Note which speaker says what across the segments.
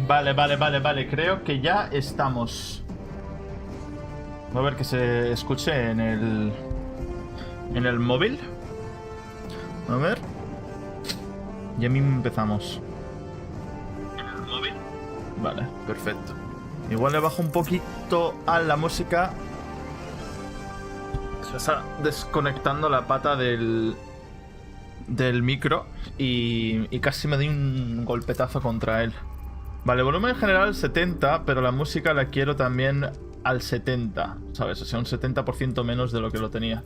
Speaker 1: Vale. Creo que ya estamos. Voy a ver que se escuche en el móvil. A ver. Ya mismo empezamos. ¿En el móvil? Vale, perfecto. Igual le bajo un poquito a la música. Se está desconectando la pata del micro y casi me doy un golpetazo contra él. Vale, volumen en general 70, pero la música la quiero también al 70, ¿sabes? O sea, un 70% menos de lo que lo tenía.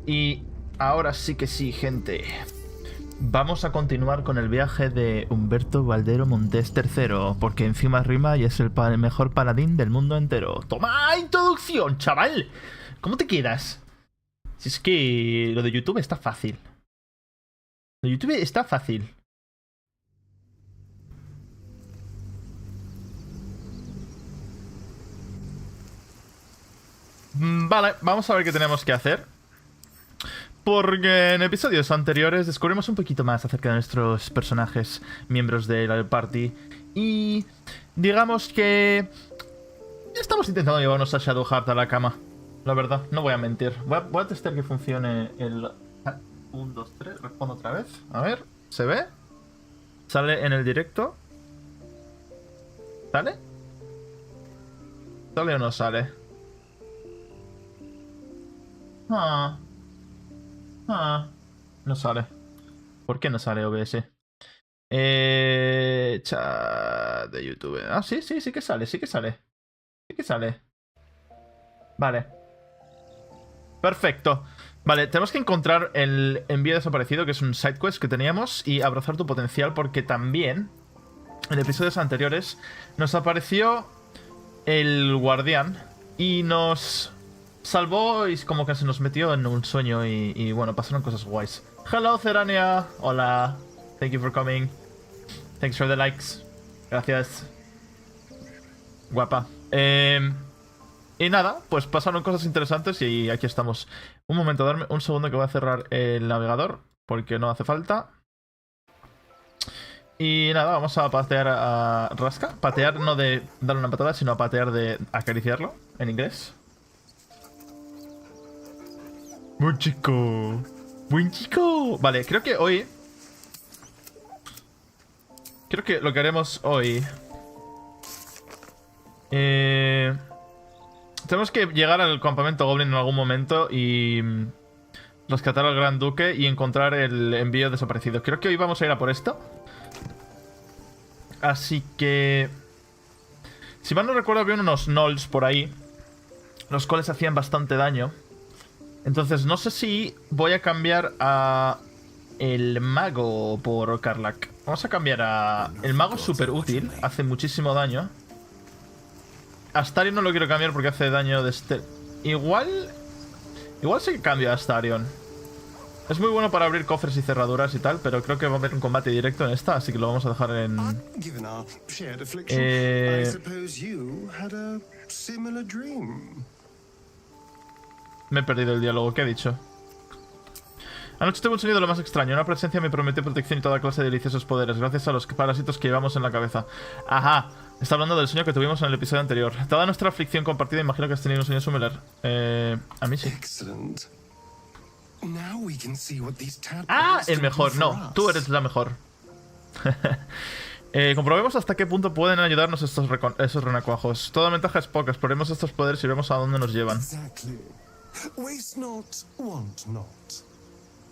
Speaker 1: Y ahora sí que sí, gente. Vamos a continuar con el viaje de Umberto Valdero Montés III, porque encima rima y es el mejor paladín del mundo entero. ¡Toma introducción, chaval! ¿Cómo te quedas? Si es que lo de YouTube está fácil. Lo de YouTube está fácil. Vale, vamos a ver qué tenemos que hacer. Porque en episodios anteriores descubrimos un poquito más acerca de nuestros personajes, miembros del party. Y digamos que estamos intentando llevarnos a Shadowheart a la cama. La verdad, no voy a mentir. Voy a testear que funcione el... 1, 2, 3, respondo otra vez. A ver, ¿se ve? ¿Sale en el directo? ¿Sale? ¿Sale o no sale? No sale. ¿Por qué no sale OBS? Chat de YouTube. Ah, sí que sale, sí que sale. Sí que sale. Vale. Perfecto. Vale, tenemos que encontrar el envío desaparecido, que es un side quest que teníamos, y abrazar tu potencial, porque también en episodios anteriores nos apareció el guardián y nos salvó y como que se nos metió en un sueño y bueno, pasaron cosas guays. Hello, Cerania. Hola. Thank you for coming. Thanks for the likes. Gracias. Guapa. Y nada, pues pasaron cosas interesantes y aquí estamos. Un momento, darme un segundo que voy a cerrar el navegador, porque no hace falta. Y nada, vamos a patear a Rasca. Patear no de darle una patada, sino a patear de acariciarlo, en inglés. Buen chico. Buen chico. Vale, creo que hoy... Creo que lo que haremos hoy... Tenemos que llegar al campamento Goblin en algún momento y... rescatar al Gran Duque y encontrar el envío desaparecido. Creo que hoy vamos a ir a por esto. Así que... Si mal no recuerdo, había unos gnolls por ahí, los cuales hacían bastante daño. Entonces no sé si voy a cambiar a... el mago por Karlach. Vamos a cambiar a... El mago es súper útil, hace muchísimo daño. Astarion no lo quiero cambiar porque hace daño de este... Igual sí que cambio a Astarion. Es muy bueno para abrir cofres y cerraduras y tal, pero creo que va a haber un combate directo en esta, así que lo vamos a dejar en... Me he perdido el diálogo, ¿qué he dicho? Anoche tuve un sonido lo más extraño. Una presencia me prometió protección y toda clase de deliciosos poderes, gracias a los parásitos que llevamos en la cabeza. Ajá, está hablando del sueño que tuvimos en el episodio anterior. Dada nuestra aflicción compartida, imagino que has tenido un sueño similar. A mí sí. Ah, el mejor. No, tú eres la mejor. Comprobemos hasta qué punto pueden ayudarnos esos renacuajos. Toda ventaja es poca. Exploremos estos poderes y veremos a dónde nos llevan.
Speaker 2: Waste not, want not.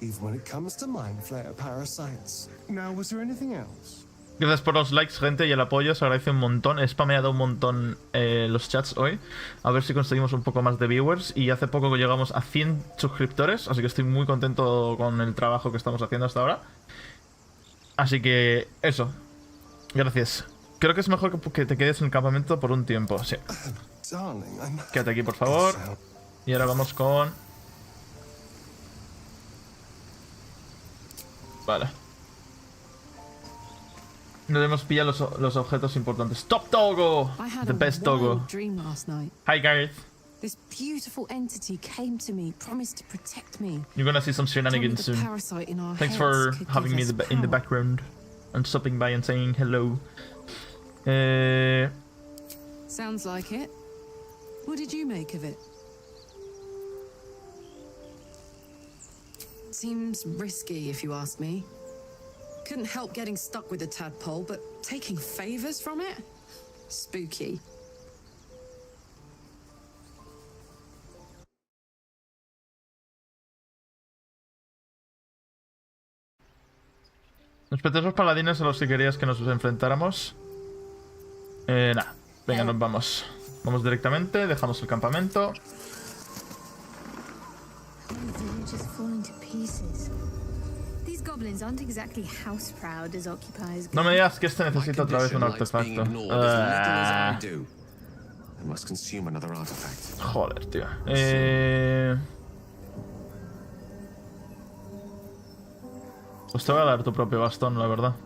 Speaker 2: Even when it comes to mind flayer parasites. Now, was there anything else?
Speaker 1: Gracias por los likes, gente, y el apoyo. Se agradece un montón. He spameado un montón los chats hoy. A ver si conseguimos un poco más de viewers. Y hace poco que llegamos a 100 suscriptores. Así que estoy muy contento con el trabajo que estamos haciendo hasta ahora. Así que eso. Gracias. Creo que es mejor que te quedes en el campamento por un tiempo. Sí. Quédate aquí, por favor. Y ahora vamos con... Vale. No debemos pillar los objetos importantes. Top Doggo! The best doggo. Hi, Gareth.
Speaker 3: This beautiful entity came to me, promised to protect me.
Speaker 1: You're gonna see some shenanigans soon. Thanks for having me in the background and stopping by and saying hello.
Speaker 3: Sounds like it. What did you make of it? Seems risky, if you ask me. Couldn't help getting stuck with the tadpole, but taking favors from it? Spooky.
Speaker 1: Respeté esos paladines a los que querías que nos enfrentáramos. Nada. Venga, nos vamos. Vamos directamente, dejamos el campamento. No me digas que este necesita otra vez un artefacto. Joder, tío. Pues te voy a dar tu propio bastón, la verdad.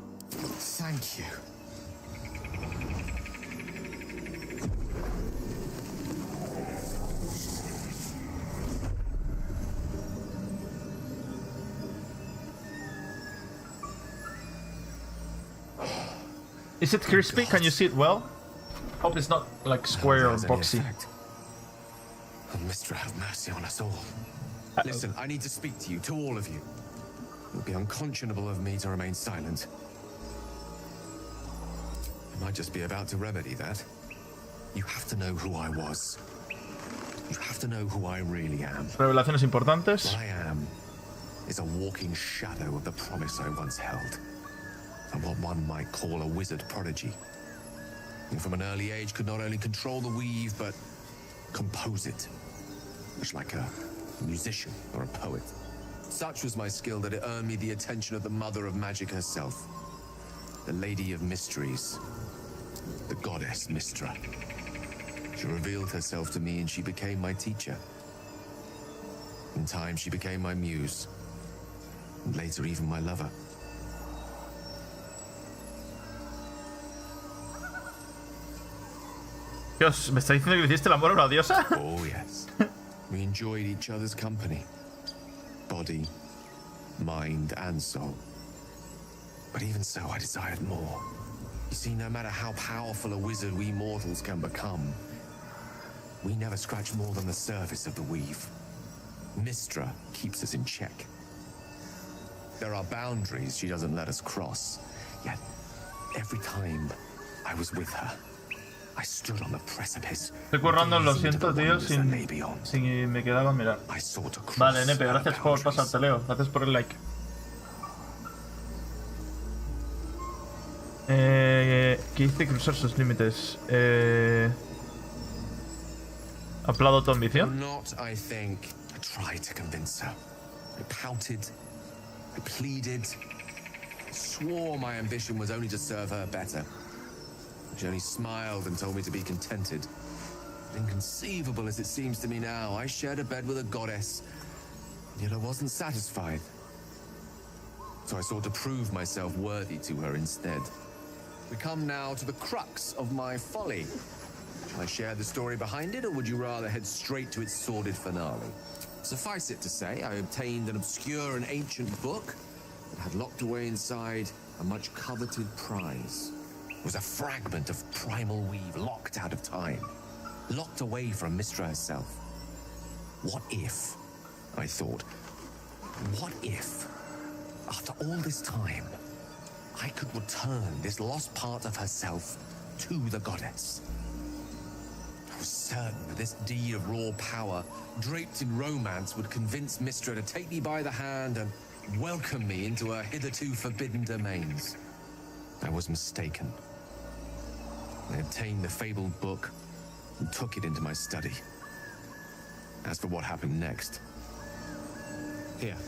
Speaker 1: Is it crispy? Can you see it well? Hope it's not like square or boxy.
Speaker 2: Oh, Mistra, have mercy on us all. Listen, I need to speak to you, to all of you. It would be unconscionable of me to remain silent. I might just be about to remedy that. You have to know who I was. You have to know who I really am.
Speaker 1: Revelaciones importantes.
Speaker 2: What I am is a walking shadow of the promise I once held. I'm what one might call a wizard prodigy. And from an early age could not only control the weave, but compose it. Much like a musician or a poet. Such was my skill that it earned me the attention of the mother of magic herself. The Lady of Mysteries. The goddess Mistra. She revealed herself to me and she became my teacher. In time she became my muse. And later even my lover.
Speaker 1: Dios, ¿me está diciendo que le hiciste el amor a una diosa?
Speaker 2: Oh, yes. We enjoyed each other's company. Body, mind, and soul. But even so, I desired more. You see, no matter how powerful a wizard we mortals can become, we never scratch more than the surface of the weave. Mistra keeps us in check. There are boundaries she doesn't let us cross. Yet, every time I was with her, I stood on the precipice.
Speaker 1: Estoy currando, lo siento, tío, sin me quedaba a mirar. Vale, Nepe, gracias por pasarte, Leo. Gracias por el like. ¿Qué dice cruzar sus límites? ¿Aplaudo tu ambición?
Speaker 2: Not, I think. I tried to convince her. I pouted. I pleaded. I swore my ambition was only to serve her better. She only smiled and told me to be contented. Inconceivable as it seems to me now, I shared a bed with a goddess, yet I wasn't satisfied. So I sought to prove myself worthy to her instead. We come now to the crux of my folly. Shall I share the story behind it, or would you rather head straight to its sordid finale? Suffice it to say, I obtained an obscure and ancient book that had locked away inside a much coveted prize. It was a fragment of primal weave locked out of time, locked away from Mistra herself. What if, I thought, what if, after all this time, I could return this lost part of herself to the goddess? I was certain that this deed of raw power, draped in romance, would convince Mistra to take me by the hand and welcome me into her hitherto forbidden domains. I was mistaken. I obtained the fabled book and took it into my study. As for what happened next, here.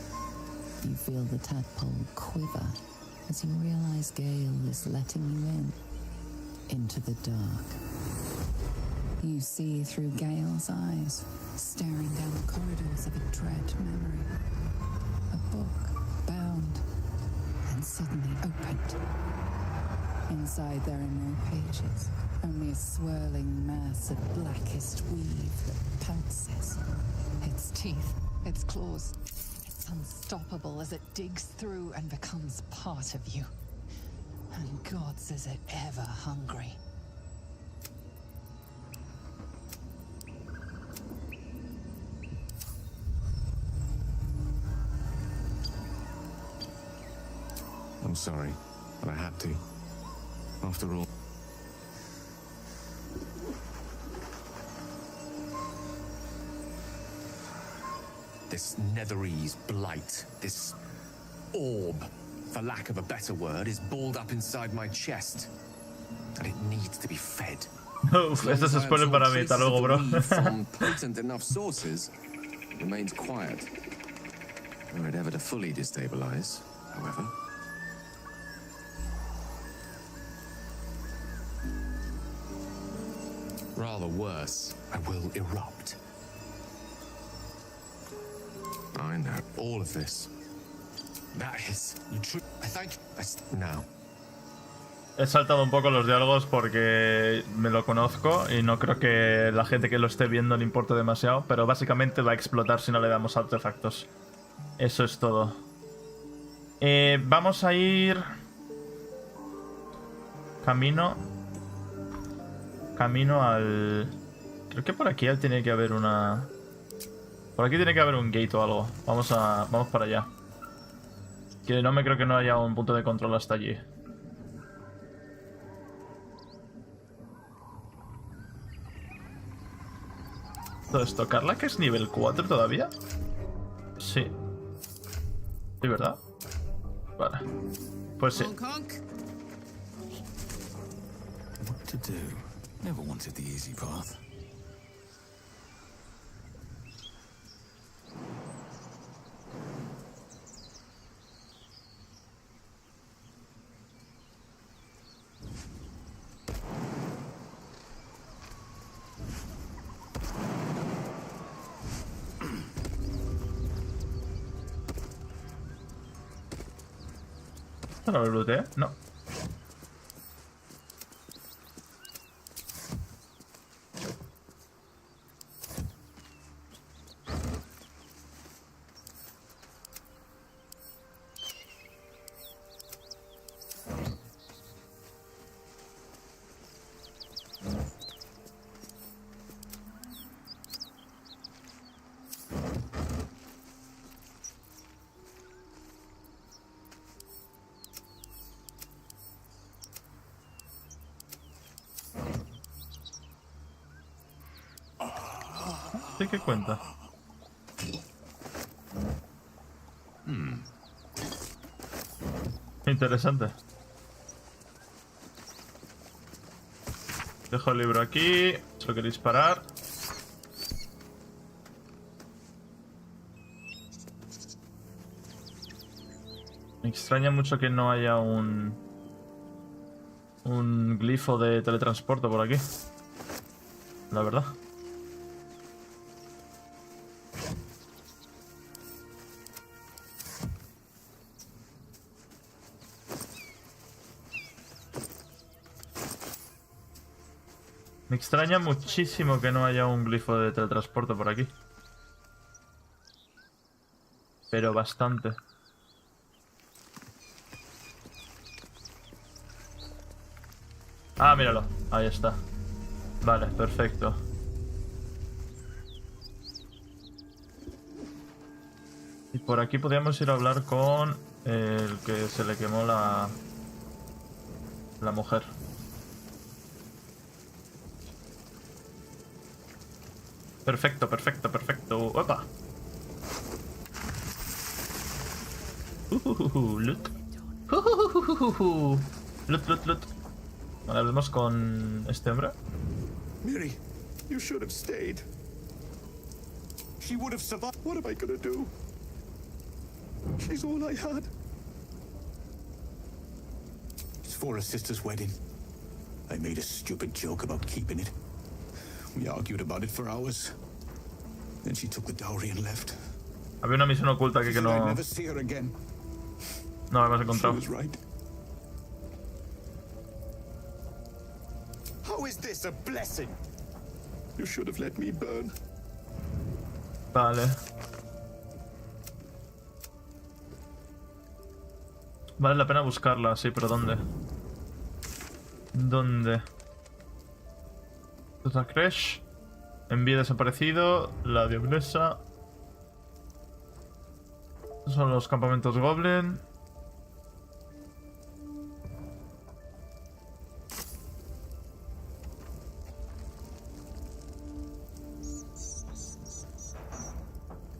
Speaker 4: You feel the tadpole quiver as you realize Gale is letting you into the dark. You see through Gale's eyes, staring down the corridors of a dread memory. A book bound and suddenly opened. Inside there are no pages, only a swirling mass of blackest weave that pounces. Its teeth, its claws, it's unstoppable as it digs through and becomes part of you. And God says it ever hungry.
Speaker 2: I'm sorry, but I had to. After all... This Netherese blight, this orb, for lack of a better word, is balled up inside my chest. And it needs to be fed.
Speaker 1: Uf, esto es spoiler para mí, hasta luego, bro.
Speaker 2: From potent enough sources, it remains quiet. Were it ever to fully destabilize, however... Rather worse, I will erupt. I know all of this. That is true. I thank you. Now.
Speaker 1: He saltado un poco los diálogos porque me lo conozco y no creo que la gente que lo esté viendo le importe demasiado, pero básicamente va a explotar si no le damos artefactos. Eso es todo. Vamos a ir... Camino al... Creo que por aquí tiene que haber una... Por aquí tiene que haber un gate o algo. Vamos para allá. Que no me creo que no haya un punto de control hasta allí. Todo esto, Carla, que es nivel 4 todavía. Sí. ¿Sí, verdad? Vale. Pues sí.
Speaker 5: What to do? Never wanted the easy path.
Speaker 1: ¿No lo looteé? No. ¿De qué cuenta? Interesante. Dejo el libro aquí. Solo queréis parar. Me extraña mucho que no haya un glifo de teletransporte por aquí. La verdad. Me extraña muchísimo que no haya un glifo de teletransporte por aquí. Pero bastante. Ah, míralo. Ahí está. Vale, perfecto. Y por aquí podríamos ir a hablar con el que se le quemó la mujer. Perfecto, perfecto, perfecto. ¡Opa! Loot. Loot. Vale, hablemos con este hombre.
Speaker 6: Miri, you should have stayed. She would have survived. What am I gonna do? She's all I had. It's for her sister's wedding. I made a stupid joke about keeping it. We argued about it for hours. Then she took the dowry and left.
Speaker 1: Había una misión oculta aquí que no...
Speaker 6: I'd never see her again.
Speaker 1: No la hemos
Speaker 6: She
Speaker 1: encontrado.
Speaker 6: was right. How is this a blessing? You should have let me burn.
Speaker 1: Vale. Vale la pena buscarla, sí, pero ¿dónde? ¿Dónde? Total Crash. Envío desaparecido. La diablesa. Estos son los campamentos Goblin.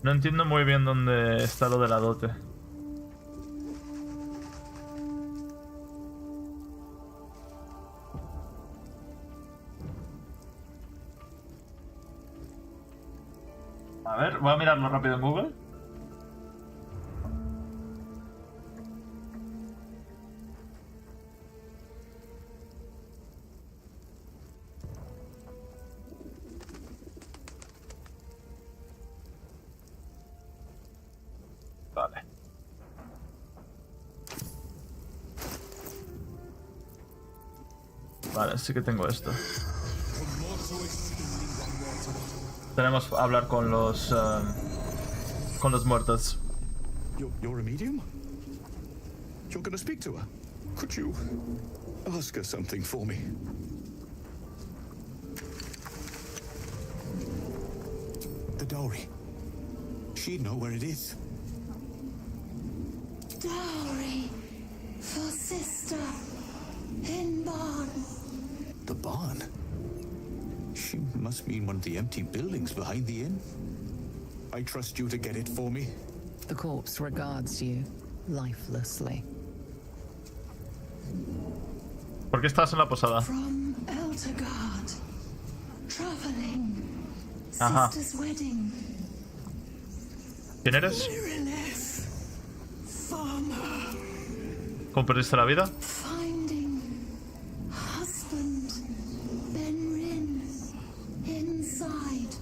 Speaker 1: No entiendo muy bien dónde está lo de la dote. A ver, voy a mirarlo rápido en Google. Vale. Vale, sí que tengo esto. Tenemos que hablar con los muertos.
Speaker 6: You're a medium? You're gonna speak to her? Could you ask her something for me? The dowry. She'd know where it is.
Speaker 4: Dowry for sister in barn.
Speaker 6: The barn? She must mean one of the empty buildings behind the inn. I trust you to get it for me.
Speaker 4: The corpse regards you lifelessly.
Speaker 1: ¿Por qué estás en la posada?
Speaker 4: From Eltergard, traveling,
Speaker 1: Ajá.
Speaker 4: sister's wedding.
Speaker 1: ¿Quién eres?
Speaker 4: Mirrorless, farmer,
Speaker 1: ¿Cómo perdiste la vida?
Speaker 4: finding husband, Benrin, inside,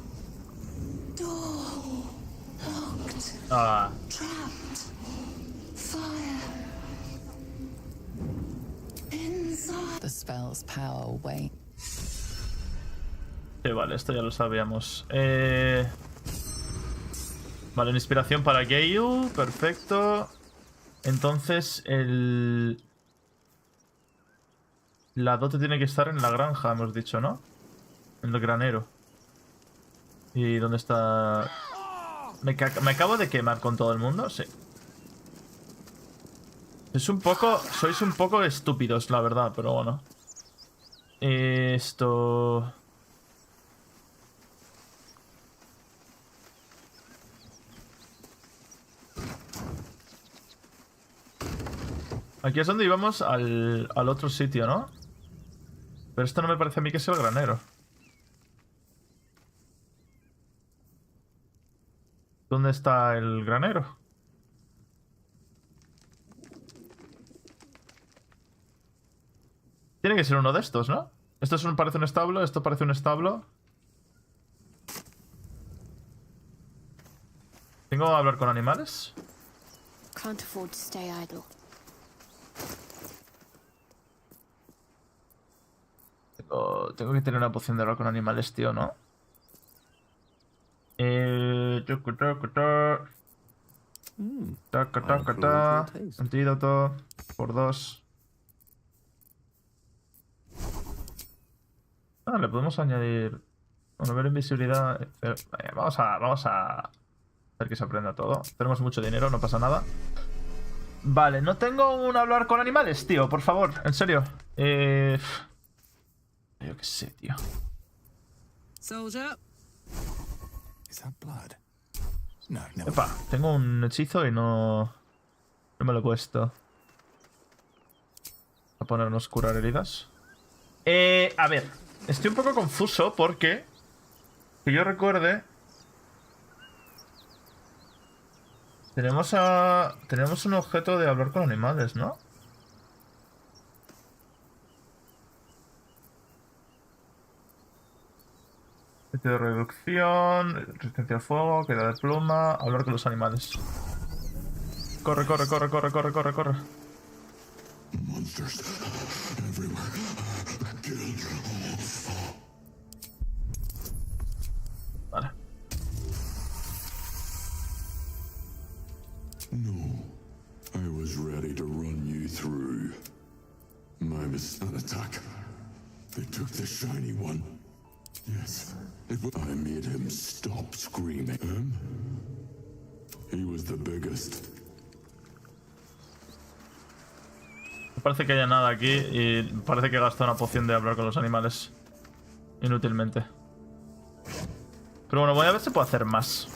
Speaker 4: door locked,
Speaker 1: Ah,
Speaker 4: trapped, fire. Inside. The spell's power wane.
Speaker 1: sí, vale, esto ya lo sabíamos. Vale, una inspiración para Gale, perfecto. Entonces, la dote tiene que estar en la granja, hemos dicho, ¿no? En el granero. ¿Y dónde está? ¿Me acabo de quemar con todo el mundo? Sí. Sois un poco estúpidos, la verdad, pero bueno. Esto... Aquí es donde íbamos al otro sitio, ¿no? Pero esto no me parece a mí que sea el granero. ¿Dónde está el granero? Tiene que ser uno de estos, ¿no? Esto parece un establo, esto parece un establo. ¿Tengo que hablar con animales?
Speaker 7: Can't afford to stay idle.
Speaker 1: Tengo que tener una poción de hablar con animales, tío, ¿no? Antídoto por 2. Ah, le podemos añadir... Bueno, ver invisibilidad... Vamos a hacer que se aprenda todo. Tenemos mucho dinero, no pasa nada. Vale, no tengo un hablar con animales, tío, por favor, en serio. Yo qué sé, tío.
Speaker 3: Soldier.
Speaker 5: Is that blood? No, no.
Speaker 1: Epa, tengo un hechizo y no me lo he puesto. A ponernos curar heridas. A ver, estoy un poco confuso porque... Que yo recuerde... Tenemos un objeto de hablar con animales, ¿no? De reducción, resistencia al fuego, queda de pluma, hablar con los animales. Corre, corre, corre, corre, corre, corre, corre.
Speaker 8: Monsters everywhere.
Speaker 1: Vale.
Speaker 8: No, I was ready to run you through. My attack. They took the shiny one. Yes, it was. I made him stop screaming. Him? He was the biggest.
Speaker 1: No parece que haya nada aquí y parece que gasta una poción de hablar con los animales. Inútilmente. Pero bueno, voy a ver si puedo hacer más.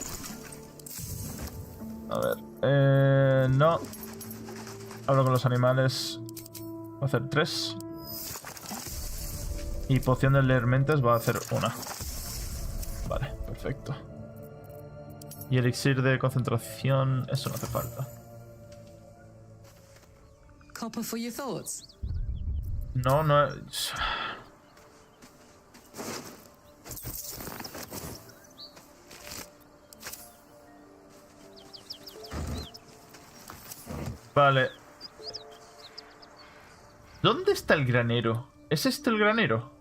Speaker 1: A ver. No. Hablo con los animales. Voy a hacer 3. Y poción de leer mentes va a hacer 1. Vale, perfecto. Y elixir de concentración, eso no hace falta.
Speaker 3: Copper for your thoughts.
Speaker 1: No, no es... Vale. ¿Dónde está el granero? ¿Es este el granero?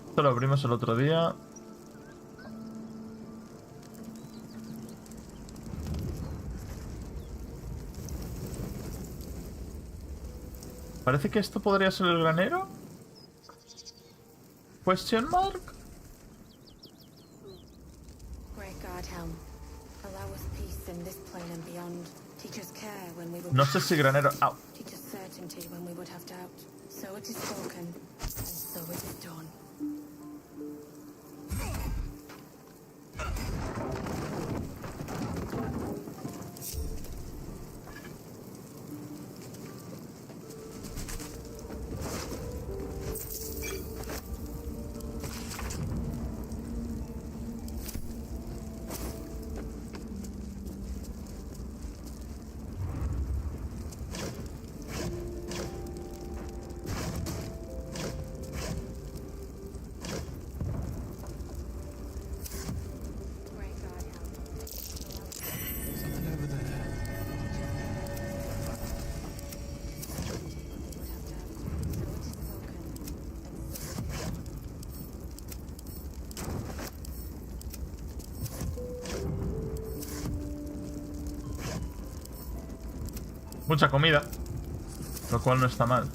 Speaker 1: Esto lo abrimos el otro día. Parece que esto podría ser el granero. Question mark. No sé si granero. Au. Mucha comida, lo cual no está mal.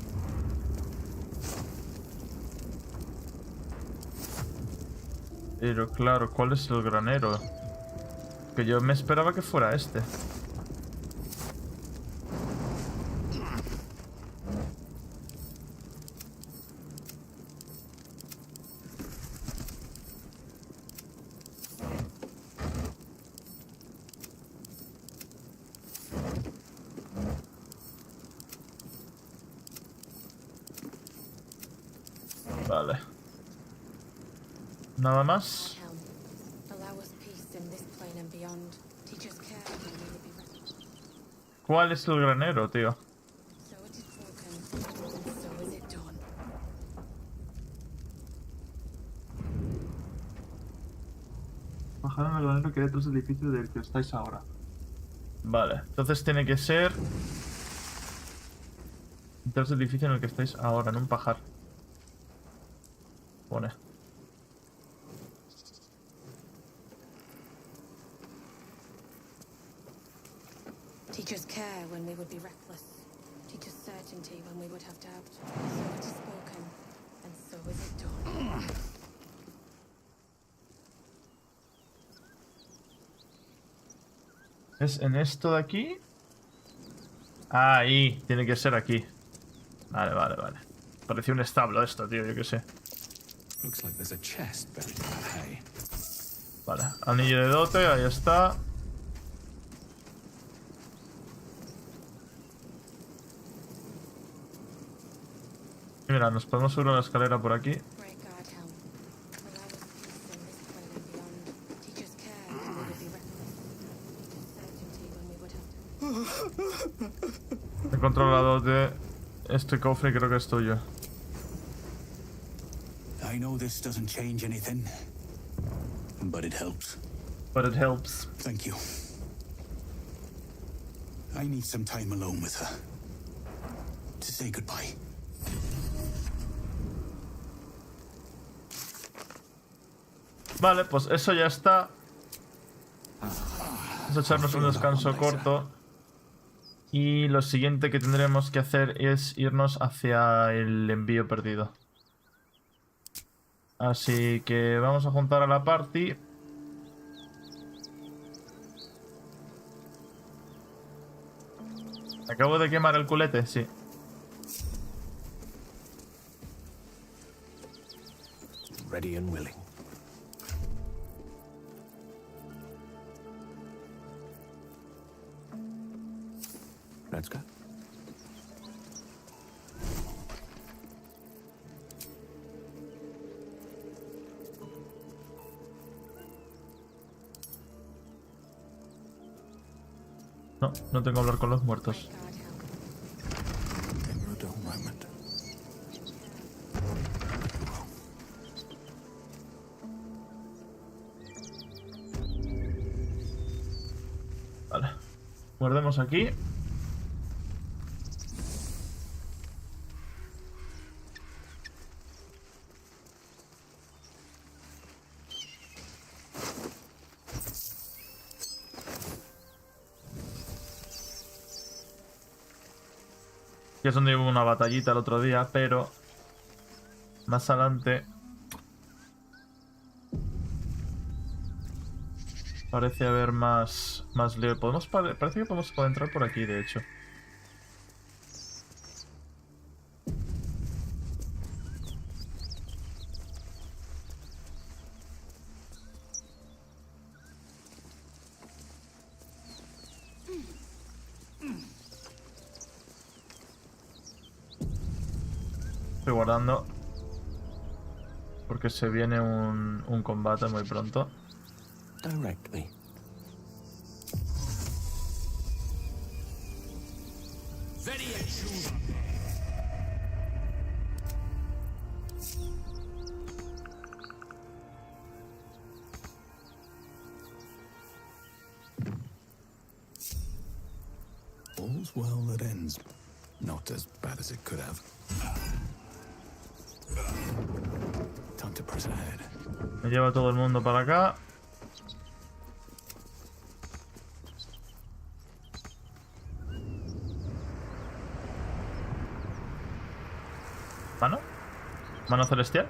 Speaker 1: Pero claro, ¿cuál es el granero? Que yo me esperaba que fuera este. Vale. Nada más. ¿Cuál es el granero, tío? Bajaron al granero que hay detrás del edificio del que estáis ahora. Vale, entonces tiene que ser detrás del edificio en el que estáis ahora, en un pajar. Pone.
Speaker 7: Teachers care when we would be reckless. Teachers certainty when we would have doubt. So it is spoken, and so is it done.
Speaker 1: ¿Es en esto de aquí? Ah, ahí. Tiene que ser aquí. Vale, vale, vale. Parecía un establo esto, tío, yo qué sé.
Speaker 2: Looks like there's a chest buried in that hay.
Speaker 1: Vale, anillo de dote, ahí está. Y mira, nos podemos subir a la escalera por aquí. He controlado de este cofre y creo que es tuyo.
Speaker 6: I know this doesn't change anything, but it helps.
Speaker 1: But it helps.
Speaker 6: Thank you. I need some time alone with her. To say goodbye.
Speaker 1: Vale, pues eso ya está. Vamos a echarnos un descanso corto. Y lo siguiente que tendremos que hacer es irnos hacia el envío perdido. Así que vamos a juntar a la party. Acabo de quemar el culete, sí.
Speaker 2: Ready and willing. Let's go.
Speaker 1: No, no tengo que hablar con los muertos.
Speaker 5: In a dull moment.
Speaker 1: Vale. Guardemos aquí. Que es donde hubo una batallita el otro día, pero más adelante parece haber más lío. Parece que podemos poder entrar por aquí, de hecho. Estoy guardando porque se viene un combate muy pronto.
Speaker 2: Direct me.
Speaker 5: All's well that ends. Not as bad as it could have. Time to press ahead.
Speaker 1: Me lleva todo el mundo para acá. ¿Mano? ¿Mano celestial?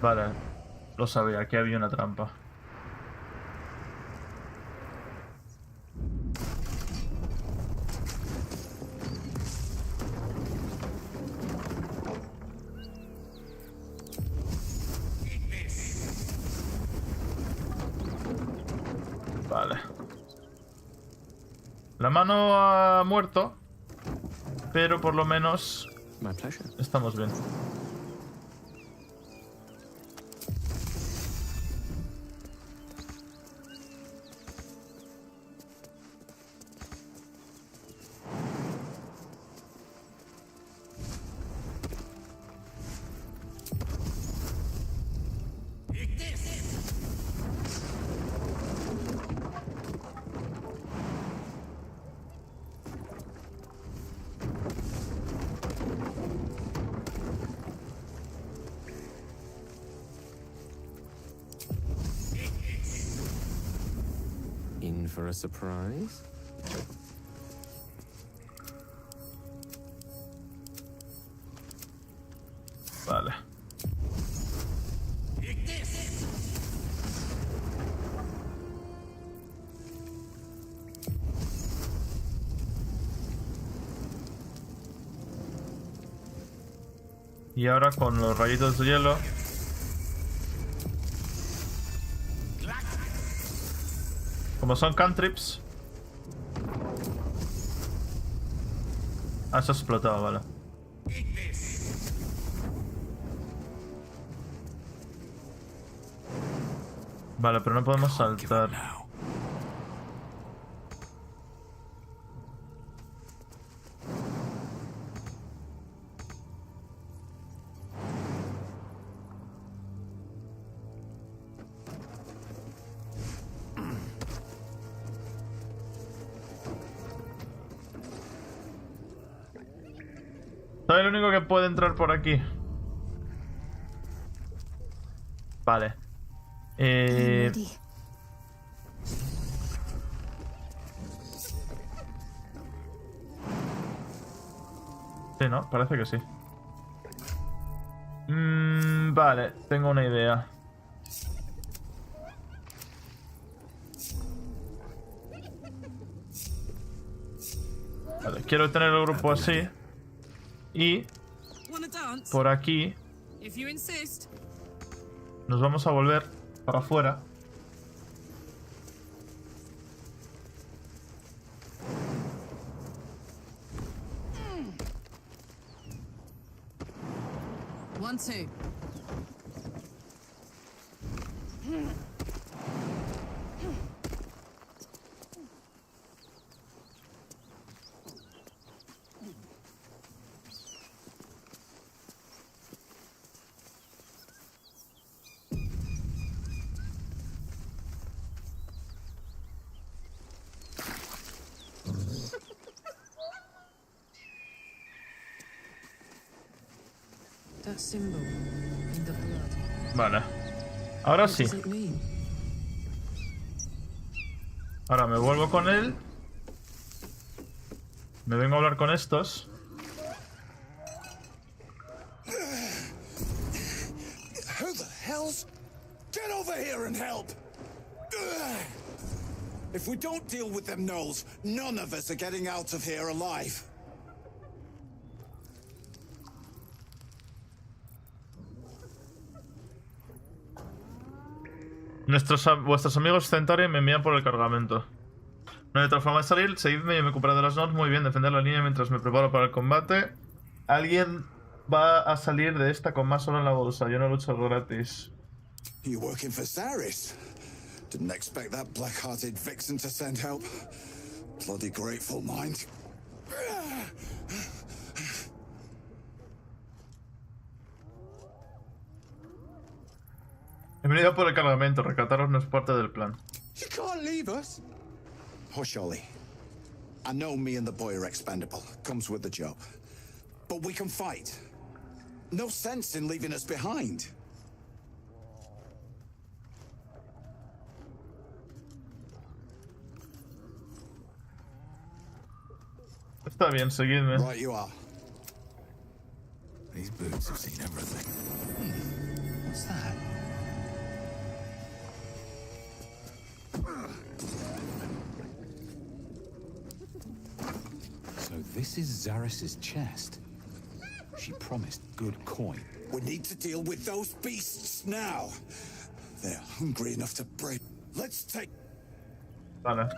Speaker 1: Vale. Lo sabía, aquí había una trampa. Vale. La mano ha muerto, pero por lo menos
Speaker 2: My pleasure.
Speaker 1: estamos bien.
Speaker 2: In for a surprise?
Speaker 1: Vale. Y ahora con los rayitos de hielo. Como son cantrips. Ah, se ha explotado, vale. Vale, pero no podemos saltar.
Speaker 5: Now.
Speaker 1: Soy el único que puede entrar por aquí. Vale. Sí, ¿no? Parece que sí. Vale, tengo una idea. Vale, quiero tener el grupo así. Y por aquí nos vamos a volver para afuera.
Speaker 3: One, two. That symbol in the blood.
Speaker 1: Vale. Ahora sí.
Speaker 3: What does it mean?
Speaker 1: Ahora me vuelvo con él. Me vengo a hablar con estos.
Speaker 6: Who the hell's... Get over here and help! If we don't deal with them gnolls, none of us are getting out of here alive.
Speaker 1: Vuestros amigos Centauri me envían por el cargamento. No hay otra forma de salir. Seguidme y me ocuparé de las gnolls. Muy bien, defender la línea mientras me preparo para el combate. Alguien va a salir de esta con más oro en la bolsa. Yo no lucho gratis.
Speaker 6: You working for Saris? Didn't expect that black-hearted vixen to send help. Bloody grateful mind.
Speaker 1: He venido por el cargamento. Rescataros no es parte del plan.
Speaker 6: You can't leave us. Hush, Ollie. I know me and the boy are expendable. Comes with the job. But we can fight. No sense in leaving us behind.
Speaker 1: Está bien, seguidme.
Speaker 6: Right you are.
Speaker 5: These boots have seen everything.
Speaker 6: What's that?
Speaker 9: So this is Zaris's chest. She promised good coin.
Speaker 6: We need to deal with those beasts now. They're hungry enough to break. Let's take...
Speaker 1: Vale.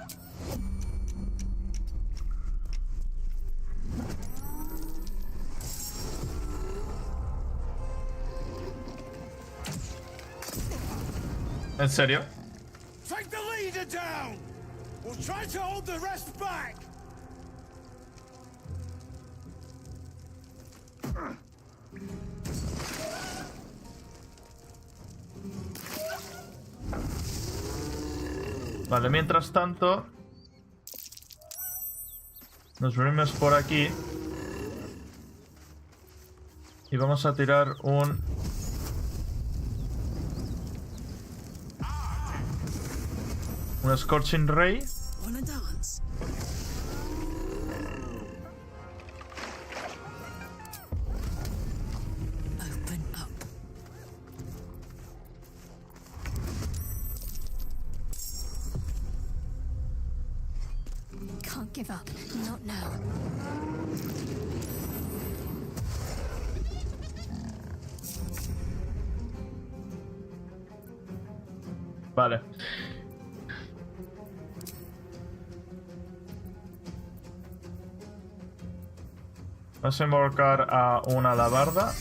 Speaker 1: ¿En serio?
Speaker 6: Take the leader down! We'll try to hold the rest back!
Speaker 1: Vale, mientras tanto nos venimos por aquí y vamos a tirar un Scorching Ray.
Speaker 3: Wanna dance? Open up.
Speaker 7: Can't give up. Not now.
Speaker 1: Vale. Vamos a invocar a una alabarda.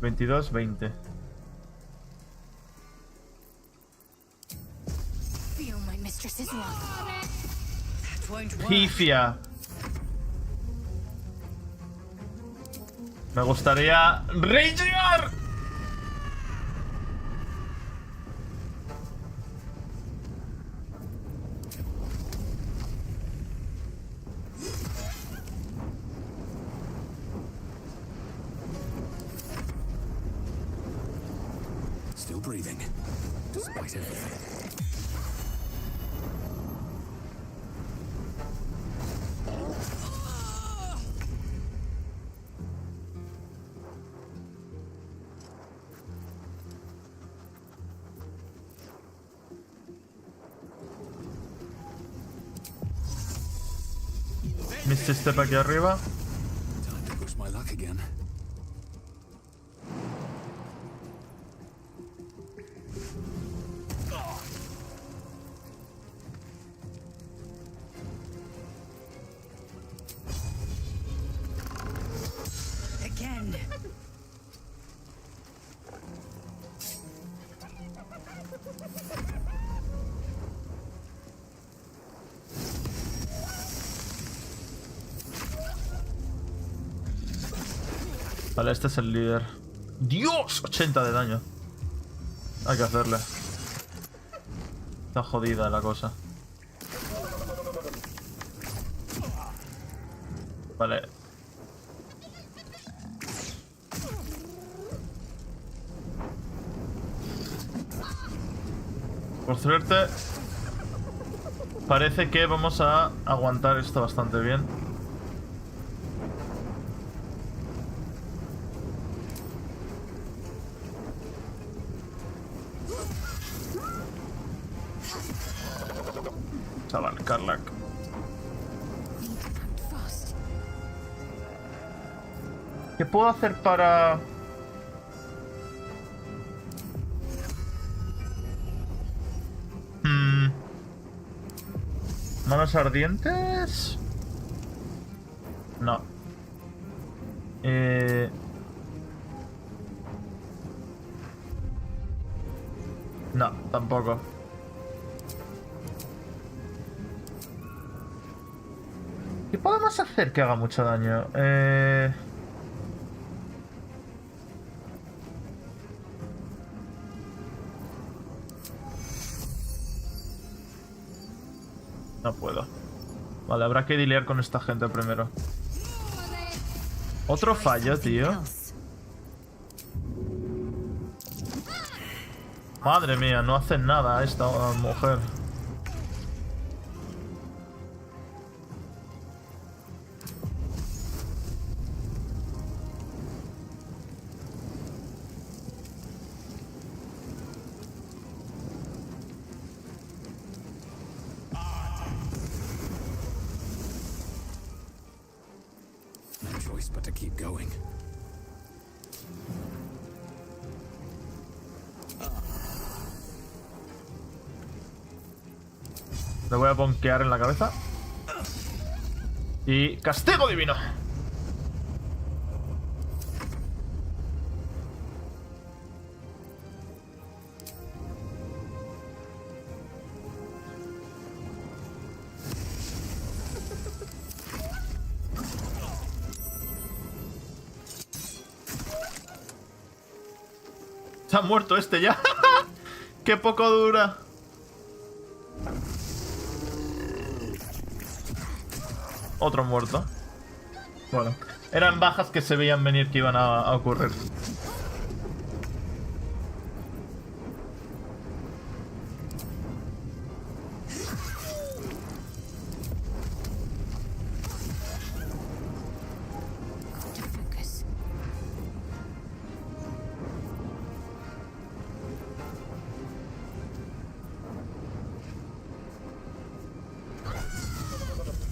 Speaker 1: $22-20.
Speaker 7: Feel my mistress's love.
Speaker 3: That won't work.
Speaker 1: Pifia. Me gustaría ragear.
Speaker 5: Still breathing, despite everything.
Speaker 1: Misty Step aquí arriba.
Speaker 5: Time to push my luck again.
Speaker 7: Again.
Speaker 1: Vale, este es el líder. ¡Dios! 80 de daño. Hay que hacerle. Está jodida la cosa. Vale. Por suerte, parece que vamos a aguantar esto bastante bien. Chaval, Karlak. ¿Qué puedo hacer para...? ¿Manos ardientes? No. No, tampoco. ¿Qué podemos hacer que haga mucho daño? No puedo. Vale, habrá que lidiar con esta gente primero. Otro fallo, tío. Madre mía, no hacen nada esta mujer.
Speaker 5: No choice but to keep going.
Speaker 1: Le voy a bonkear en la cabeza. Y castigo divino. Se ha muerto este ya. Qué poco dura. Otro muerto. Bueno, eran bajas que se veían venir que iban a ocurrir.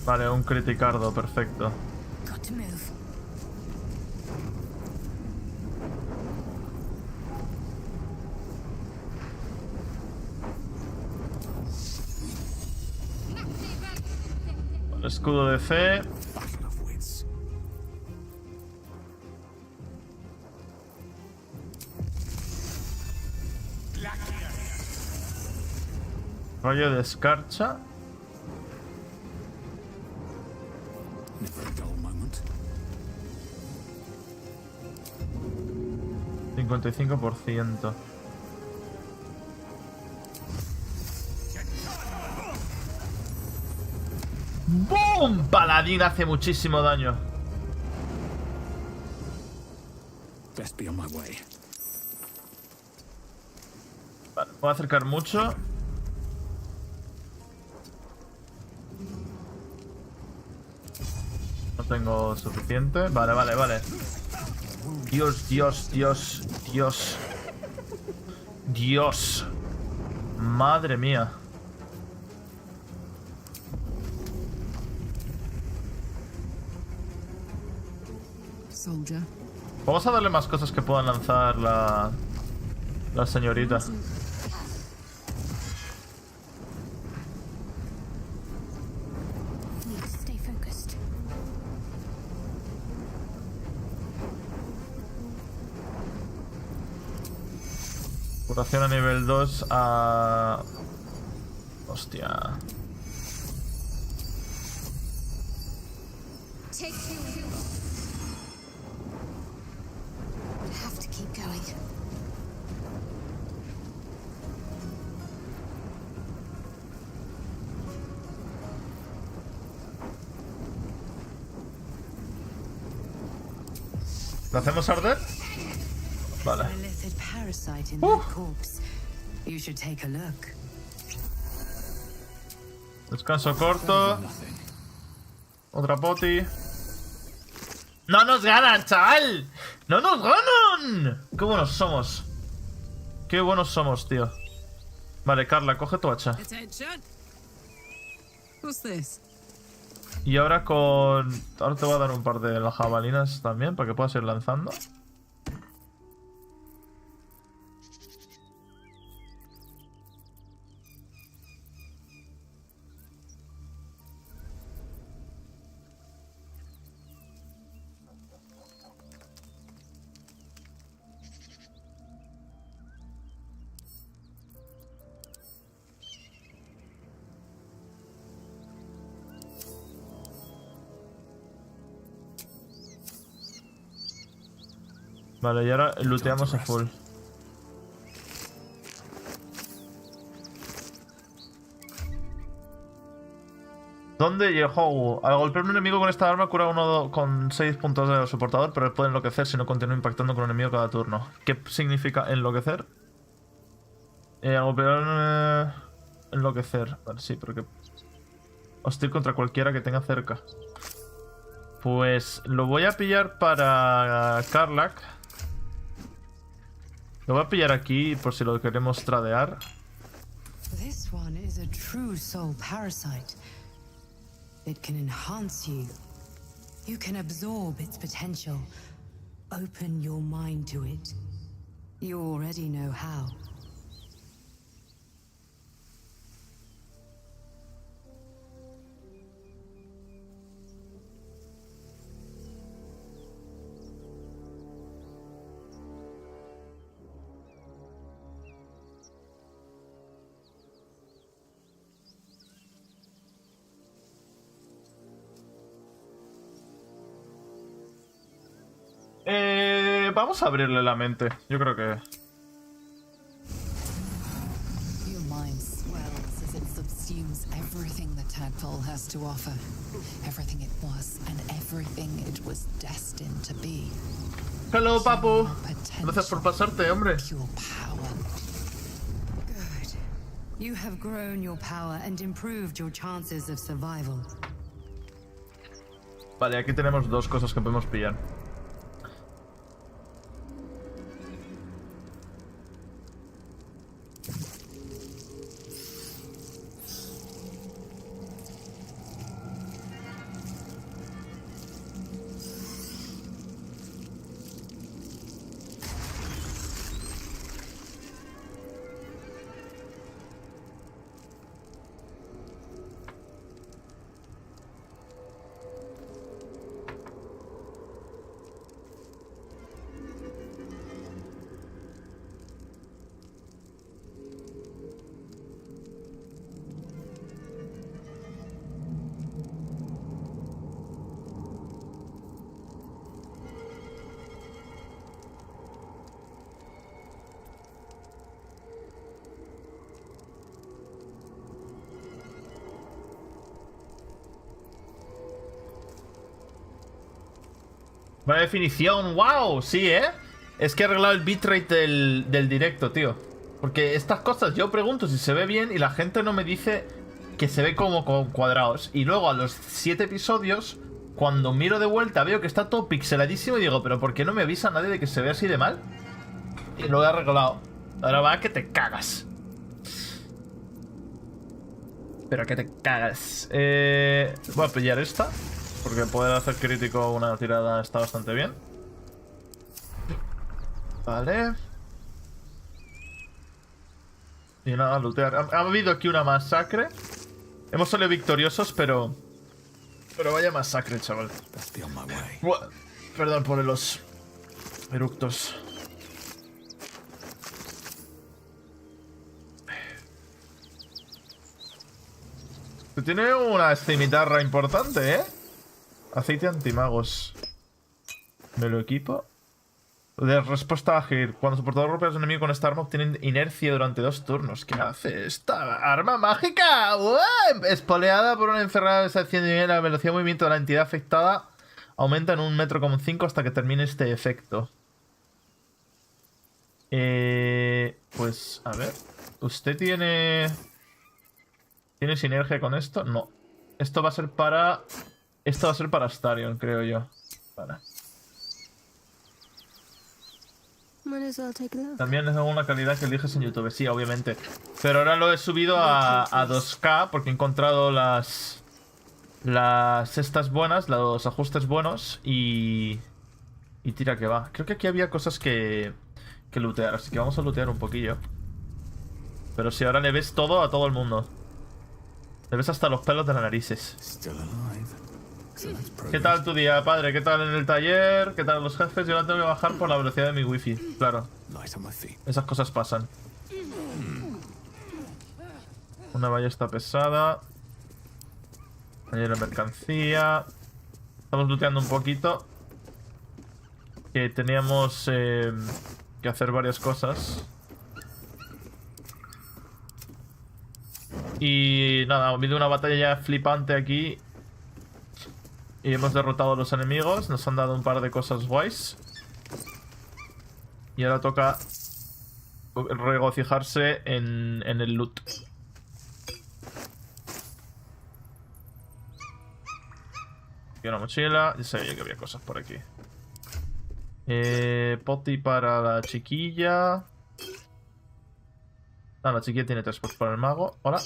Speaker 1: Vale, un criticardo, perfecto.
Speaker 7: Got to move.
Speaker 1: Vale, escudo de fe.
Speaker 5: Battle of wits.
Speaker 1: Rayo de escarcha.
Speaker 5: Never a dull moment.
Speaker 1: 55%. ¡Boom! Paladín hace muchísimo daño.
Speaker 5: Best be on my way.
Speaker 1: Vale, voy a acercar mucho. No tengo suficiente. Vale, vale, vale. Dios, Dios, Dios, Dios. Dios. Madre mía.
Speaker 3: Soldier.
Speaker 1: Vamos a darle más cosas que puedan lanzar la señorita.
Speaker 7: Need to stay focused.
Speaker 1: Curación a nivel 2 a... Hostia.
Speaker 7: Take two. Have to keep going.
Speaker 1: ¿Lo hacemos arder? Vale.
Speaker 10: A lizard parasite in that corpse. You should take a look.
Speaker 1: Descanso corto. Otra poti. ¡No nos ganan, chaval! ¡No nos ganan! ¡Qué buenos somos! ¡Qué buenos somos, tío! Vale, Carla, coge tu hacha.
Speaker 3: Attention. What's this?
Speaker 1: Y ahora con... Ahora te voy a dar un par de las jabalinas también para que puedas ir lanzando. Vale, y ahora looteamos a full. ¿Dónde llegó? Al golpear un enemigo con esta arma cura uno con 6 puntos de soportador, pero él puede enloquecer si no continúa impactando con un enemigo cada turno. ¿Qué significa enloquecer? Al golpear... enloquecer. Vale, sí, porque... hostil contra cualquiera que tenga cerca. Pues lo voy a pillar para Karlak. Lo voy a pillar aquí por si lo queremos tradear.
Speaker 10: This one is a true soul parasite. It can enhance you. You can absorb its potential. Open your mind to it. You already know how.
Speaker 1: Vamos a abrirle la mente. Yo creo que...
Speaker 4: Your mind swells as it subsumes everything the tadpole has to offer. Everything it was and everything it was destined to be.
Speaker 1: Hello, papu. Gracias por pasarte, hombre.
Speaker 4: Pure power.
Speaker 10: Good. You have grown your power and improved your chances of survival.
Speaker 1: Vale, aquí tenemos dos cosas que podemos pillar. Buena definición, wow, sí, ¿eh? Es que he arreglado el bitrate del directo, tío. Porque estas cosas yo pregunto si se ve bien y la gente no me dice que se ve como con cuadrados. Y luego a los 7 episodios, cuando miro de vuelta, veo que está todo pixeladísimo y digo, ¿pero por qué no me avisa nadie de que se ve así de mal? Y lo he arreglado. Ahora va que te cagas. Pero que te cagas. Voy a pillar esta, porque poder hacer crítico una tirada está bastante bien. Vale. Y nada, lootear. Ha habido aquí una masacre. Hemos salido victoriosos, pero vaya masacre, chaval. Perdón por los eructos. Tiene una cimitarra importante, ¿eh? Aceite antimagos. ¿Me lo equipo? De respuesta ágil. Cuando su portador golpea a su enemigo con esta arma, obtienen inercia durante 2 turnos. ¿Qué hace esta arma mágica? ¡Uah! Espoleada por una enfermedad de excepción de la velocidad de movimiento de la entidad afectada aumenta en 1,5 metros hasta que termine este efecto. Pues, a ver. ¿Usted tiene sinergia con esto? No. Esto va a ser para... Esto va a ser para Astarion, creo yo. Vale. También es alguna calidad que eliges en YouTube. Sí, obviamente. Pero ahora lo he subido a 2K porque he encontrado las estas buenas, los ajustes buenos y tira que va. Creo que aquí había cosas que lootear, así que vamos a lootear un poquillo. Pero si ahora le ves todo a todo el mundo. Le ves hasta los pelos de las narices. ¿Qué tal tu día, padre? ¿Qué tal en el taller? ¿Qué tal los jefes? Yo ahora tengo que bajar por la velocidad de mi wifi. Claro. Esas cosas pasan. Una ballesta pesada. Ahí la mercancía. Estamos looteando un poquito. Que teníamos que hacer varias cosas. Y nada, ha habido una batalla ya flipante aquí. Y hemos derrotado a los enemigos. Nos han dado un par de cosas guays. Y ahora toca regocijarse en el loot. Y una mochila. Ya sabía que había cosas por aquí. Poti para la chiquilla. Ah, la chiquilla tiene 3 spots para el mago. Hola.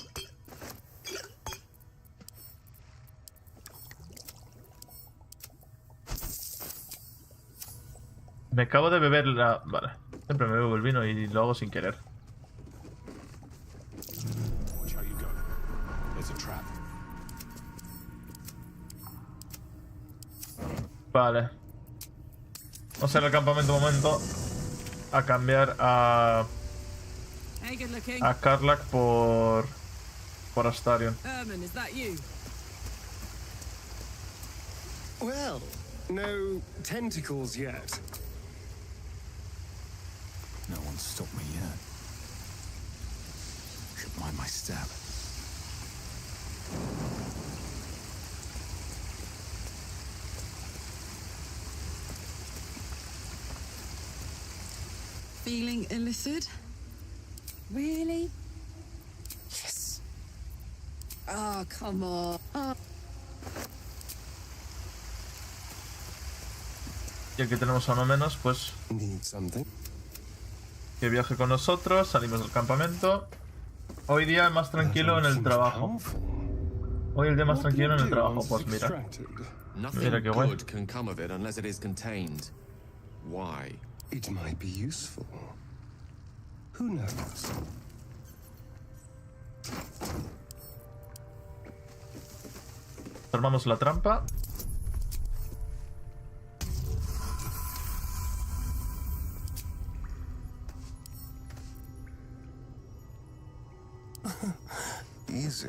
Speaker 1: Me acabo de beber la... Vale. Siempre me bebo el vino y lo hago sin querer. Vale. Vamos a ir al campamento un momento. A cambiar a Karlach por Astarion.
Speaker 11: Well, no tentacles yet.
Speaker 5: No one's stopped me yet. Should mind my step.
Speaker 3: Feeling illicit? Really? Yes. Oh, come on. Oh.
Speaker 1: Ya que tenemos a uno menos, pues... Que viaje con nosotros, salimos del campamento. Hoy día más tranquilo en el trabajo. Hoy el día más tranquilo en el trabajo, pues mira. Mira qué guay.
Speaker 11: It might be useful. Who knows?
Speaker 1: Armamos la trampa.
Speaker 11: Easy.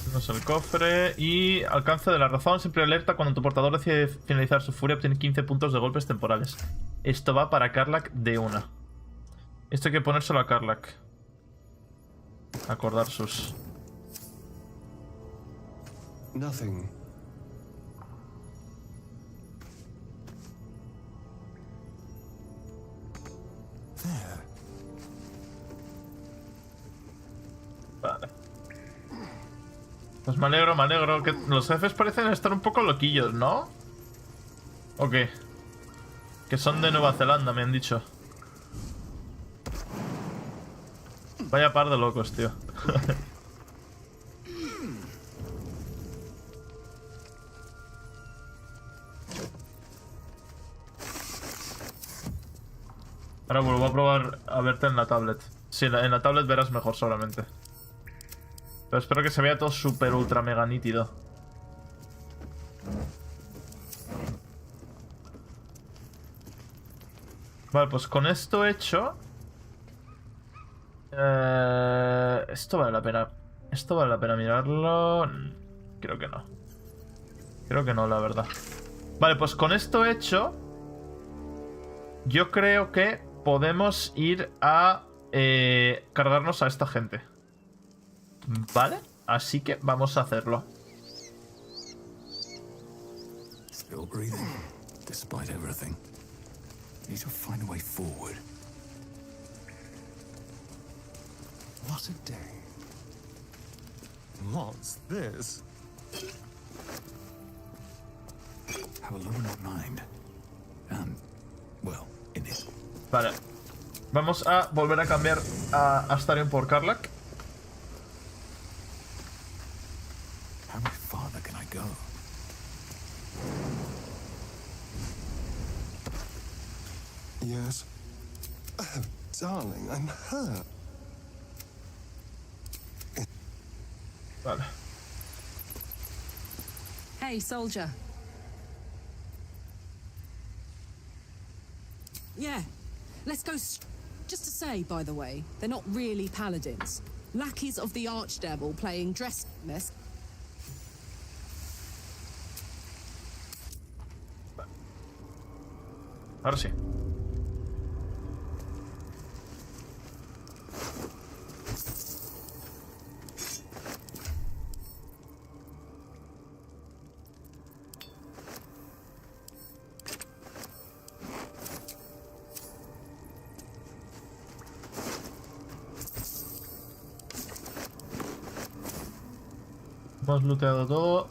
Speaker 1: Tenemos el cofre y alcance de la razón. Siempre alerta cuando tu portador decide finalizar su furia, obtiene 15 puntos de golpes temporales. Esto va para Karlach de una. Esto hay que ponérselo a Karlach. Acordar sus...
Speaker 11: Nothing.
Speaker 1: Vale. Pues me alegro. Que los jefes parecen estar un poco loquillos, ¿no? ¿O qué? Que son de Nueva Zelanda, me han dicho. Vaya par de locos, tío. Ahora vuelvo a probar a verte en la tablet. Sí, en la tablet verás mejor solamente. Pero espero que se vea todo súper ultra mega nítido. Vale, pues con esto hecho... esto vale la pena. Esto vale la pena mirarlo. Creo que no. Creo que no, la verdad. Vale, pues con esto hecho... Yo creo que podemos ir a cargarnos a esta gente. Vale, así que vamos a hacerlo.
Speaker 5: Still breathing, despite everything. Need to find a way forward. What a day. What's this? Have a look in my mind. And, well, in it.
Speaker 1: Vale. Vamos a volver a cambiar a Astarion por Karlach.
Speaker 5: How much farther can I go?
Speaker 11: Yes. Oh, darling, I'm hurt.
Speaker 1: Vale.
Speaker 3: Hey, soldier. Yeah, let's go. Just to say, by the way, they're not really paladins. Lackeys of the Archdevil playing dressness.
Speaker 1: Ahora sí. Hemos looteado todo.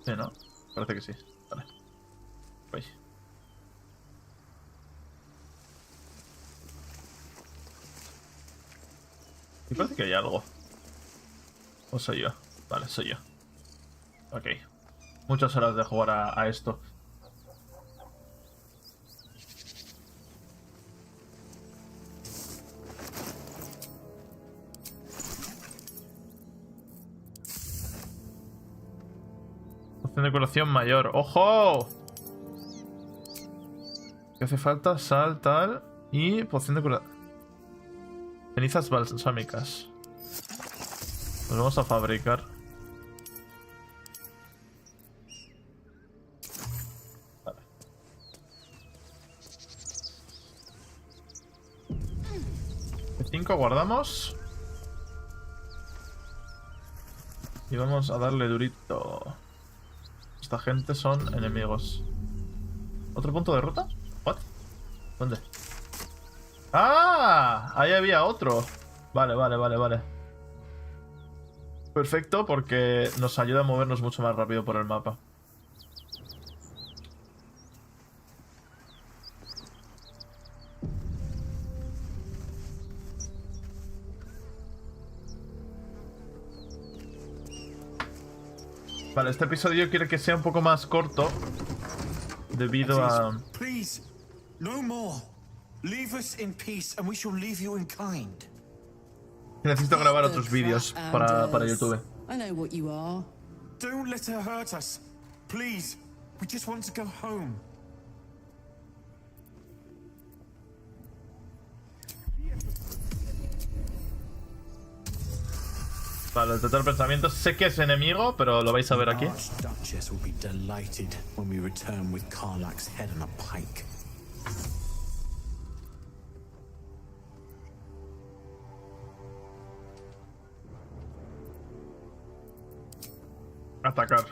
Speaker 1: Sí, ¿no? Parece que sí. Vale. Voy. Y parece que hay algo. ¿O soy yo? Vale, soy yo. Ok. Muchas horas de jugar a esto. De curación mayor. ¡Ojo! ¿Qué hace falta? Sal, tal. Y poción de curación. Cenizas balsámicas. Nos vamos a fabricar. Vale. De 5 guardamos. Y vamos a darle durito. Esta gente son enemigos. ¿Otro punto de ruta? ¿What? ¿Dónde? ¡Ah! Ahí había otro. Vale. Perfecto, porque nos ayuda a movernos mucho más rápido por el mapa. Vale, este episodio quiere que sea un poco más corto debido a...
Speaker 12: Please, no more. Leave us in peace and we shall leave you in kind.
Speaker 1: Necesito grabar otros vídeos para YouTube.
Speaker 3: I know what you are.
Speaker 12: Don't let her hurt us. Please, we just want to go home.
Speaker 1: Vale, el total pensamiento. Sé que es enemigo, pero lo vais a ver aquí.
Speaker 9: Archduchess will be delighted when we return with Karlach's head on a pike.
Speaker 1: Atacar.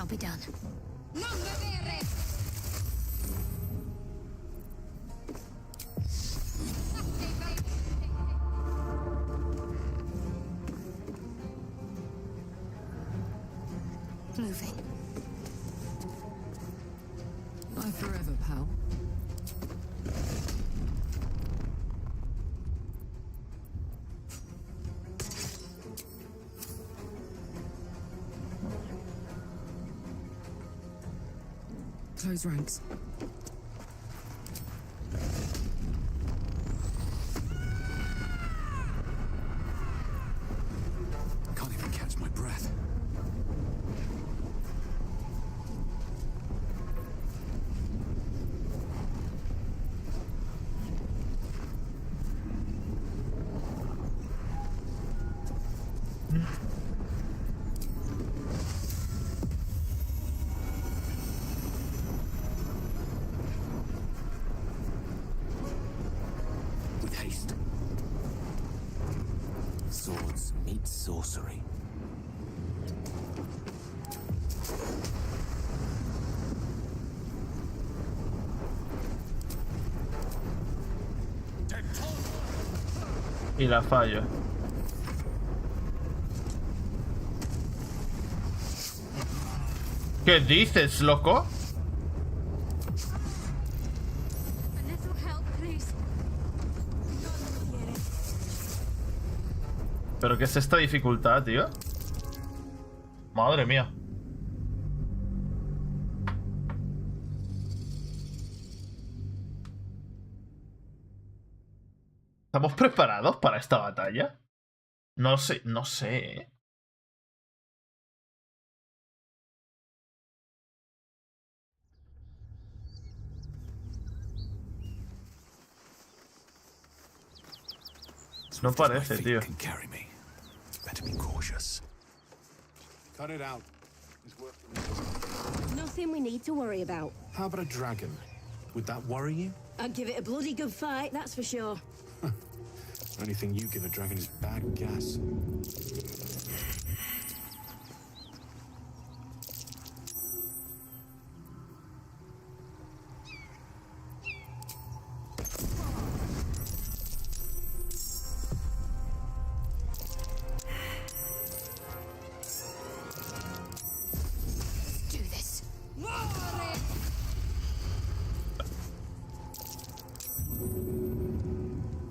Speaker 7: be done. Moving.
Speaker 3: Bye forever, pal. Close ranks.
Speaker 5: Can't even catch my breath. With haste. Swords meet sorcery.
Speaker 1: Y la fallo. ¿Qué dices, loco? ¿Pero qué es esta dificultad, tío? Madre mía. ¿Estamos preparados para esta batalla? No sé, no sé, ¿eh? No parece, tío.
Speaker 5: Better be cautious.
Speaker 2: Cut it out.
Speaker 7: Nothing we need to worry about.
Speaker 2: How about a dragon? Would that worry you?
Speaker 7: I'd give it a bloody good fight, that's for sure.
Speaker 2: The only thing you give a dragon is bad gas.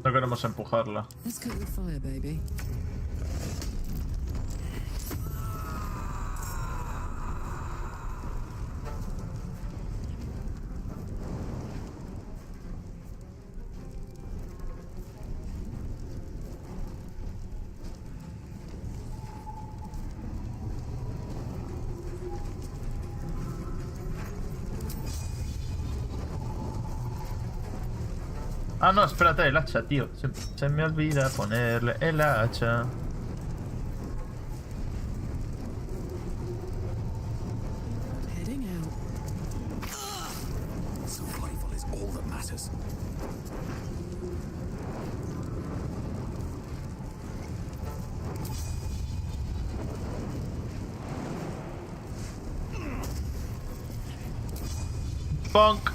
Speaker 1: No queremos empujarla.
Speaker 3: Let's cook with fire, baby.
Speaker 1: Ah, no, espérate, el hacha, tío. Se me olvida ponerle el hacha.
Speaker 3: Heading out.
Speaker 5: Survival is all that matters.
Speaker 1: Bonk.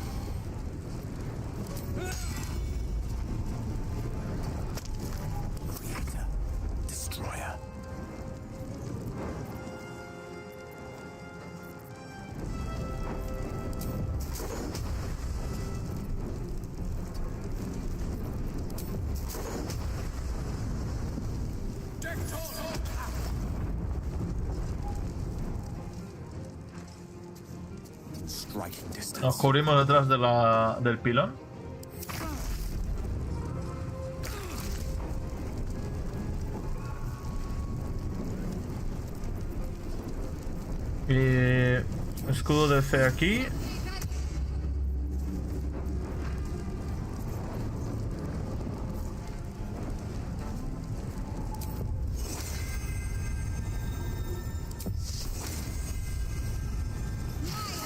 Speaker 1: Nos cubrimos detrás de del pilón. Y escudo de fe aquí.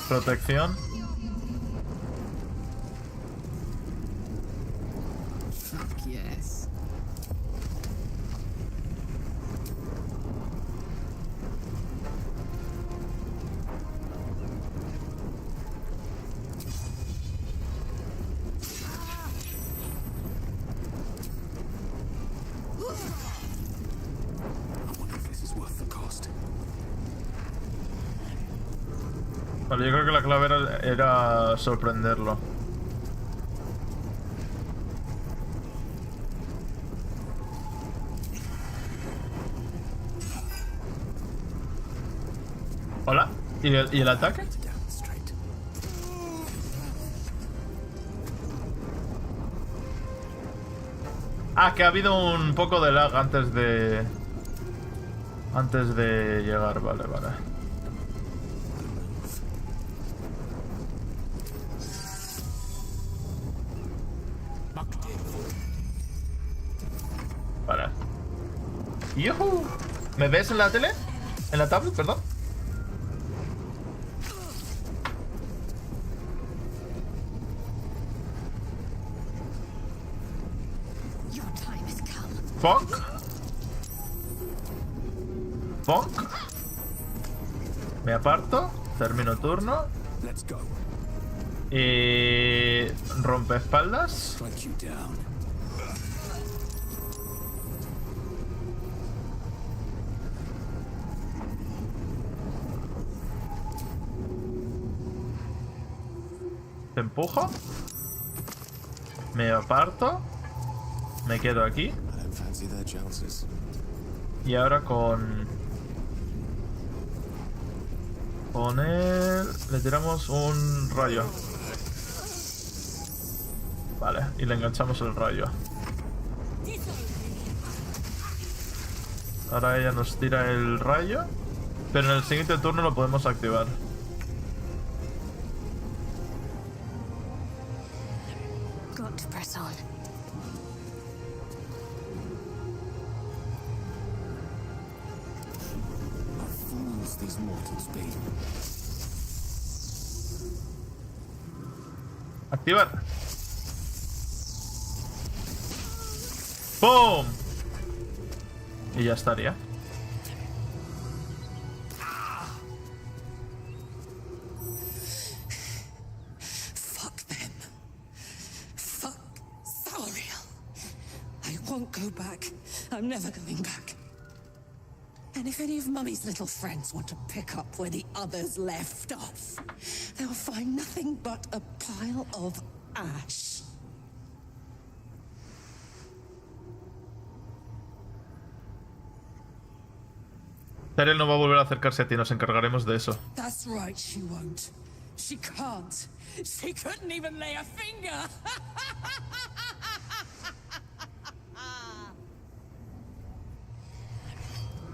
Speaker 1: Protección.
Speaker 3: Fuck yes.
Speaker 1: Vale, yo creo que la clave era sorprenderlo. ¿Hola? ¿Y el ataque? Ah, que ha habido un poco de lag antes de llegar, vale. Vale. ¡Yuhu! ¿Me ves en la tele? ¿En la tablet, perdón? Bonk. Me aparto. Termino turno. Y rompe espaldas. Te empujo. Me aparto. Me quedo aquí. Y ahora con él le tiramos un rayo. Vale, y le enganchamos el rayo. Ahora ella nos tira el rayo, pero en el siguiente turno lo podemos activar.
Speaker 7: Got to press on.
Speaker 5: These mortals be.
Speaker 1: Activar. ¡Pum! Y ya estaría.
Speaker 3: Fuck them. Fuck Sariel. I won't go back. I'm never going back. And if any of Mummy's little friends want to pick up where the others left off, they'll find nothing but a pile of ash.
Speaker 1: Sariel no va a volver a acercarse a ti, nos encargaremos de eso.
Speaker 3: That's right, she won't. She can't. She couldn't even lay a finger.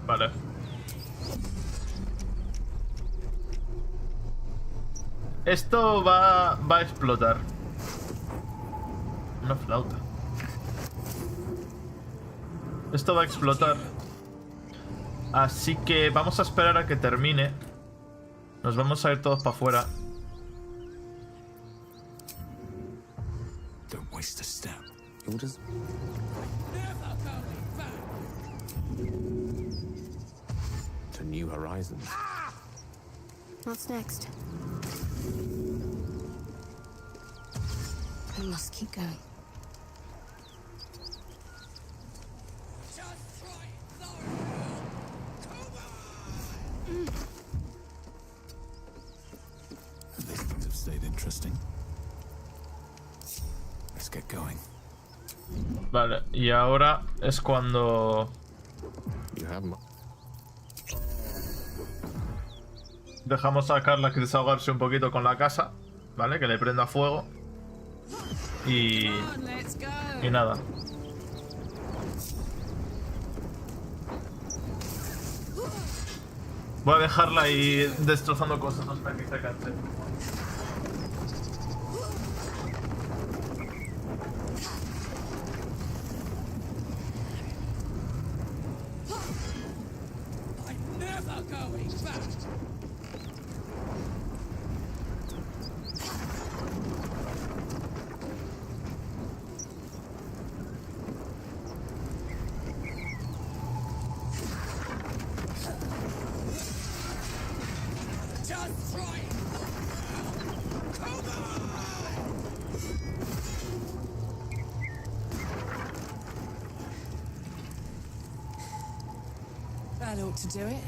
Speaker 1: Vale. Esto va a explotar. Una flauta. Esto va a explotar. Así que vamos a esperar a que termine. Nos vamos a ir todos para afuera.
Speaker 5: Don't waste a step.
Speaker 2: Orders? To new horizons.
Speaker 7: What's next? I must keep going.
Speaker 5: These things have stayed interesting. Let's get going.
Speaker 1: Vale, y ahora es cuando dejamos a Carla que desahogarse un poquito con la casa, ¿vale? Que le prenda fuego. Y nada. Voy a dejarla ahí destrozando cosas hasta que se canse.
Speaker 3: That ought to do it.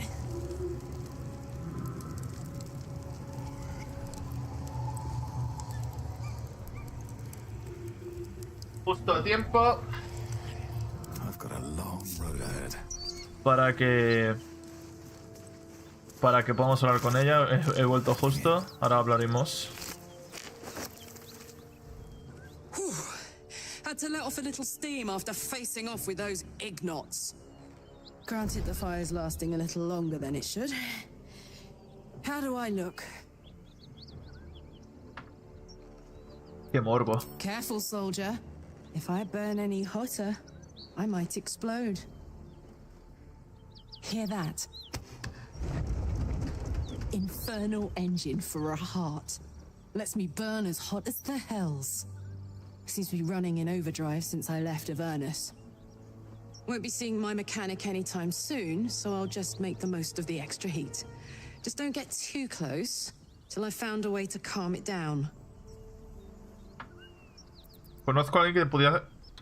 Speaker 1: Justo a tiempo
Speaker 5: I've got a long road ahead.
Speaker 1: para que podamos hablar con ella. He vuelto justo. Ahora hablaremos.
Speaker 3: Had to let off a little steam after facing off with those ignots. Granted, the fire's lasting a little longer than it should. How do I look?
Speaker 1: Qué morbo.
Speaker 3: Careful, soldier. If I burn any hotter, I might explode. Hear that? Infernal engine for a heart. Lets me burn as hot as the hells. Seems to be running in overdrive since I left Avernus. Won't be seeing my mechanic anytime soon, so I'll just make the most of the extra heat. Just don't get too close till I've found a way to calm it down.
Speaker 1: Conozco a alguien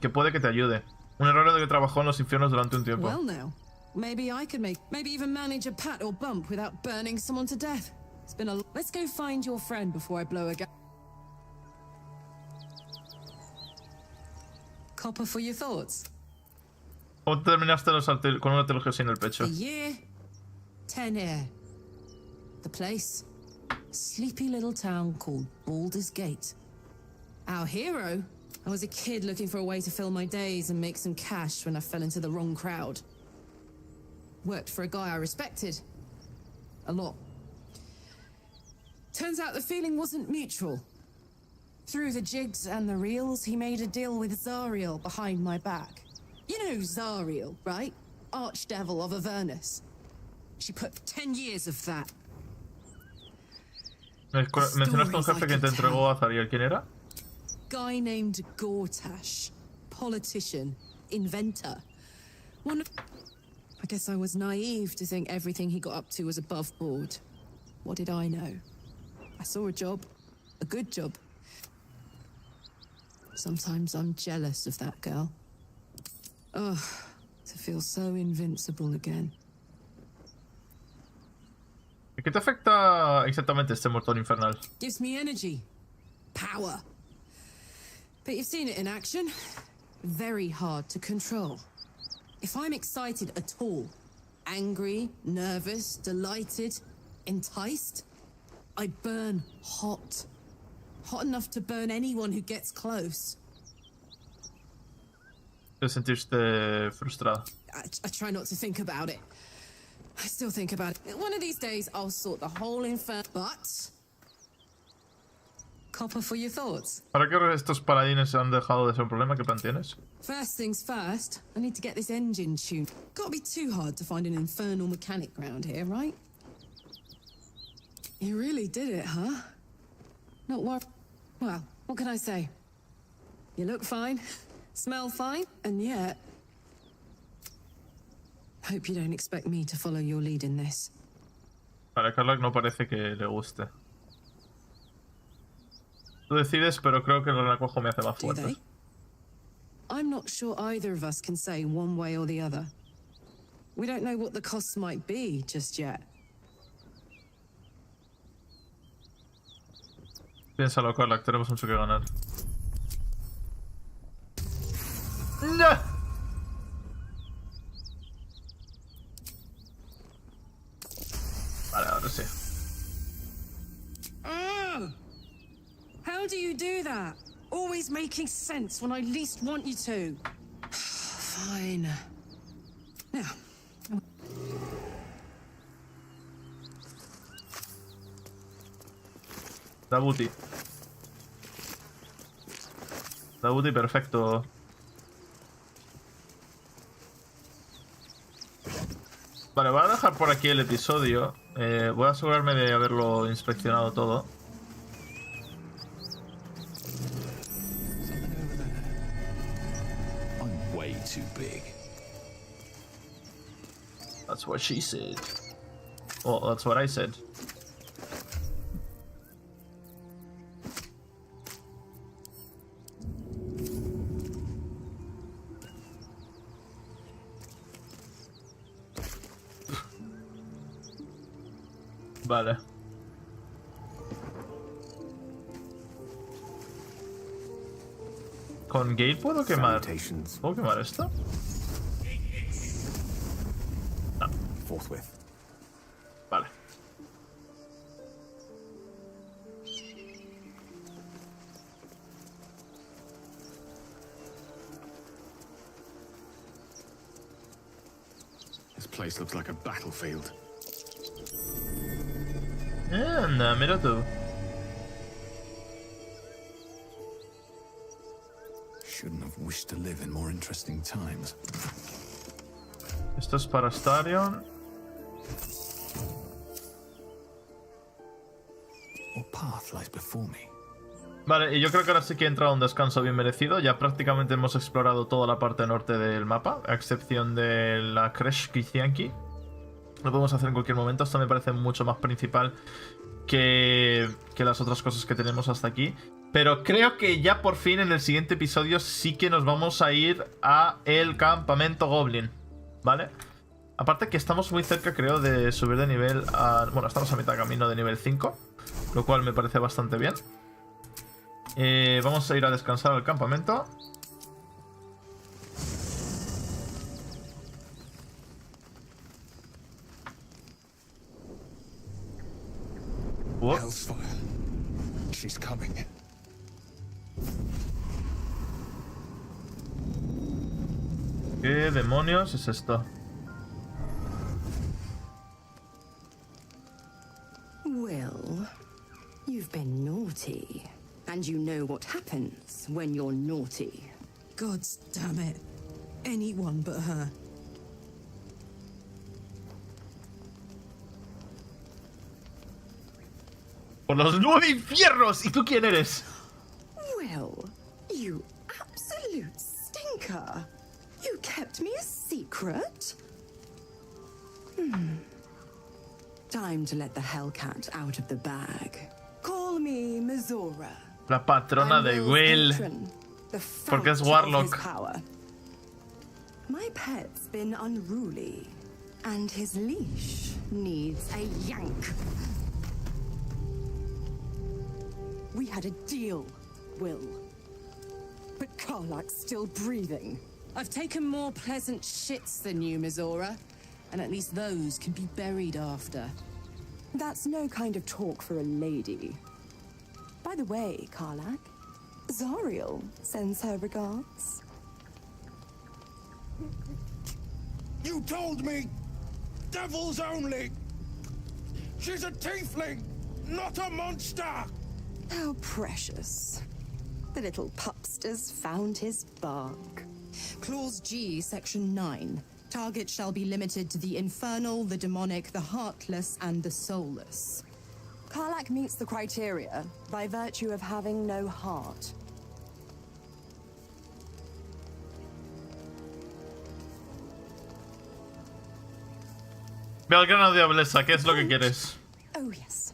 Speaker 1: que puede que te ayude. Un herrero que trabajó en los infiernos durante un tiempo.
Speaker 3: Well now, maybe I could maybe even manage a pat or bump without burning someone to death. It's been a... Let's go find your friend before I blow a gas. Copper for your thoughts.
Speaker 1: ¿Cómo terminaste con una teología en el pecho?
Speaker 3: The year, 10 air. The place, sleepy little town called Baldur's Gate. Our hero, I was a kid looking for a way to fill my days and make some cash when I fell into the wrong crowd. Worked for a guy I respected. A lot. Turns out the feeling wasn't mutual. Through the jigs and the reels, he made a deal with Zariel behind my back. You know Zariel, right? Archdevil of Avernus. She put 10 years of that.
Speaker 1: ¿Mencionaste un jefe que te entregó a Zariel? ¿Quién era?
Speaker 3: Guy named Gortash. Politician. Inventor. I guess I was naive to think everything he got up to was above board. What did I know? I saw a job. A good job. Sometimes I'm jealous of that girl. Ugh, to feel so invincible again.
Speaker 1: ¿Qué te afecta exactamente este motor infernal?
Speaker 3: Gives me energy. Power. But you've seen it in action. Very hard to control. If I'm excited at all, angry, nervous, delighted, enticed, I burn hot. Hot enough to burn anyone who gets close.
Speaker 1: ¿Te sentiste frustrada?
Speaker 3: I try not to think about it. I still think about it. One of these days, I'll sort the whole inferno. But... Copper for your thoughts.
Speaker 1: ¿Para qué estos paladines han dejado de ser un problema? ¿Qué plan tienes?
Speaker 3: First things first, I need to get this engine tuned. Can't be too hard to find an infernal mechanic around here, right? You really did it, huh? Not worried. Well, what can I say? You look fine, smell fine, and yet... Hope you don't expect me to follow your lead in this.
Speaker 1: Para Carla no parece que le guste. Tú decides, pero creo que el renacuajo me hace más
Speaker 3: Do
Speaker 1: fuerte.
Speaker 3: they? I'm not sure either of us can say one way or the other. We don't know what the costs might be just yet.
Speaker 1: Piénsalo, Carla, tenemos mucho que ganar. ¡No! Vale, ahora sí.
Speaker 3: How do you do that? Always making sense when I least want you to. Fine. Now.
Speaker 1: Da booty. Da booty perfecto. Vale, voy a dejar por aquí el episodio. Voy a asegurarme de haberlo inspeccionado todo.
Speaker 9: I'm way too big.
Speaker 1: That's what she said. Well, that's what I said. Vale. ¿Con Gale puedo quemar? ¿Puedo quemar esto? No. Vale.
Speaker 2: This place looks like a battlefield.
Speaker 1: Anda, mira tú.
Speaker 5: Shouldn't have wished to live in more interesting times.
Speaker 1: Esto es para Starion.
Speaker 5: What path lies before me?
Speaker 1: Vale, y yo creo que ahora sí que he entrado a un descanso bien merecido. Ya prácticamente hemos explorado toda la parte norte del mapa, a excepción de la Kreshkizianki. Lo podemos hacer en cualquier momento. Esto me parece mucho más principal que las otras cosas que tenemos hasta aquí. Pero creo que ya por fin en el siguiente episodio sí que nos vamos a ir a el campamento Goblin, ¿vale? Aparte que estamos muy cerca, creo, de subir de nivel a... Bueno, estamos a mitad de camino de nivel 5, lo cual me parece bastante bien. Vamos a ir a descansar al campamento.
Speaker 6: Hellsfire. She's coming.
Speaker 1: ¿Qué demonios es esto?
Speaker 13: Wyll, you've been naughty. And you know what happens when you're naughty.
Speaker 3: God damn it. Anyone but her.
Speaker 1: ¡Por los 9 infiernos! ¿Y tú quién eres?
Speaker 13: Wyll, you absolute stinker. You kept me a secret? Time to let the Hellcat out of the bag. Call me Mizora.
Speaker 1: La patrona de Wyll. Porque es Warlock.
Speaker 13: My pet's been unruly, and his leash needs a yank. We had a deal, Wyll. But Karlak's still breathing.
Speaker 3: I've taken more pleasant shits than you, Mizora. And at least those can be buried after.
Speaker 13: That's no kind of talk for a lady. By the way, Karlak, Zariel sends her regards.
Speaker 6: You told me! Devils only! She's a tiefling, not a monster!
Speaker 13: How precious. The little pupster's found his bark.
Speaker 3: Clause G, Section 9. Target shall be limited to the infernal, the demonic, the heartless, and the soulless.
Speaker 13: Karlak meets the criteria by virtue of having no heart.
Speaker 1: Ve al grano, diablesa, ¿qué es lo que quieres?
Speaker 13: Oh yes.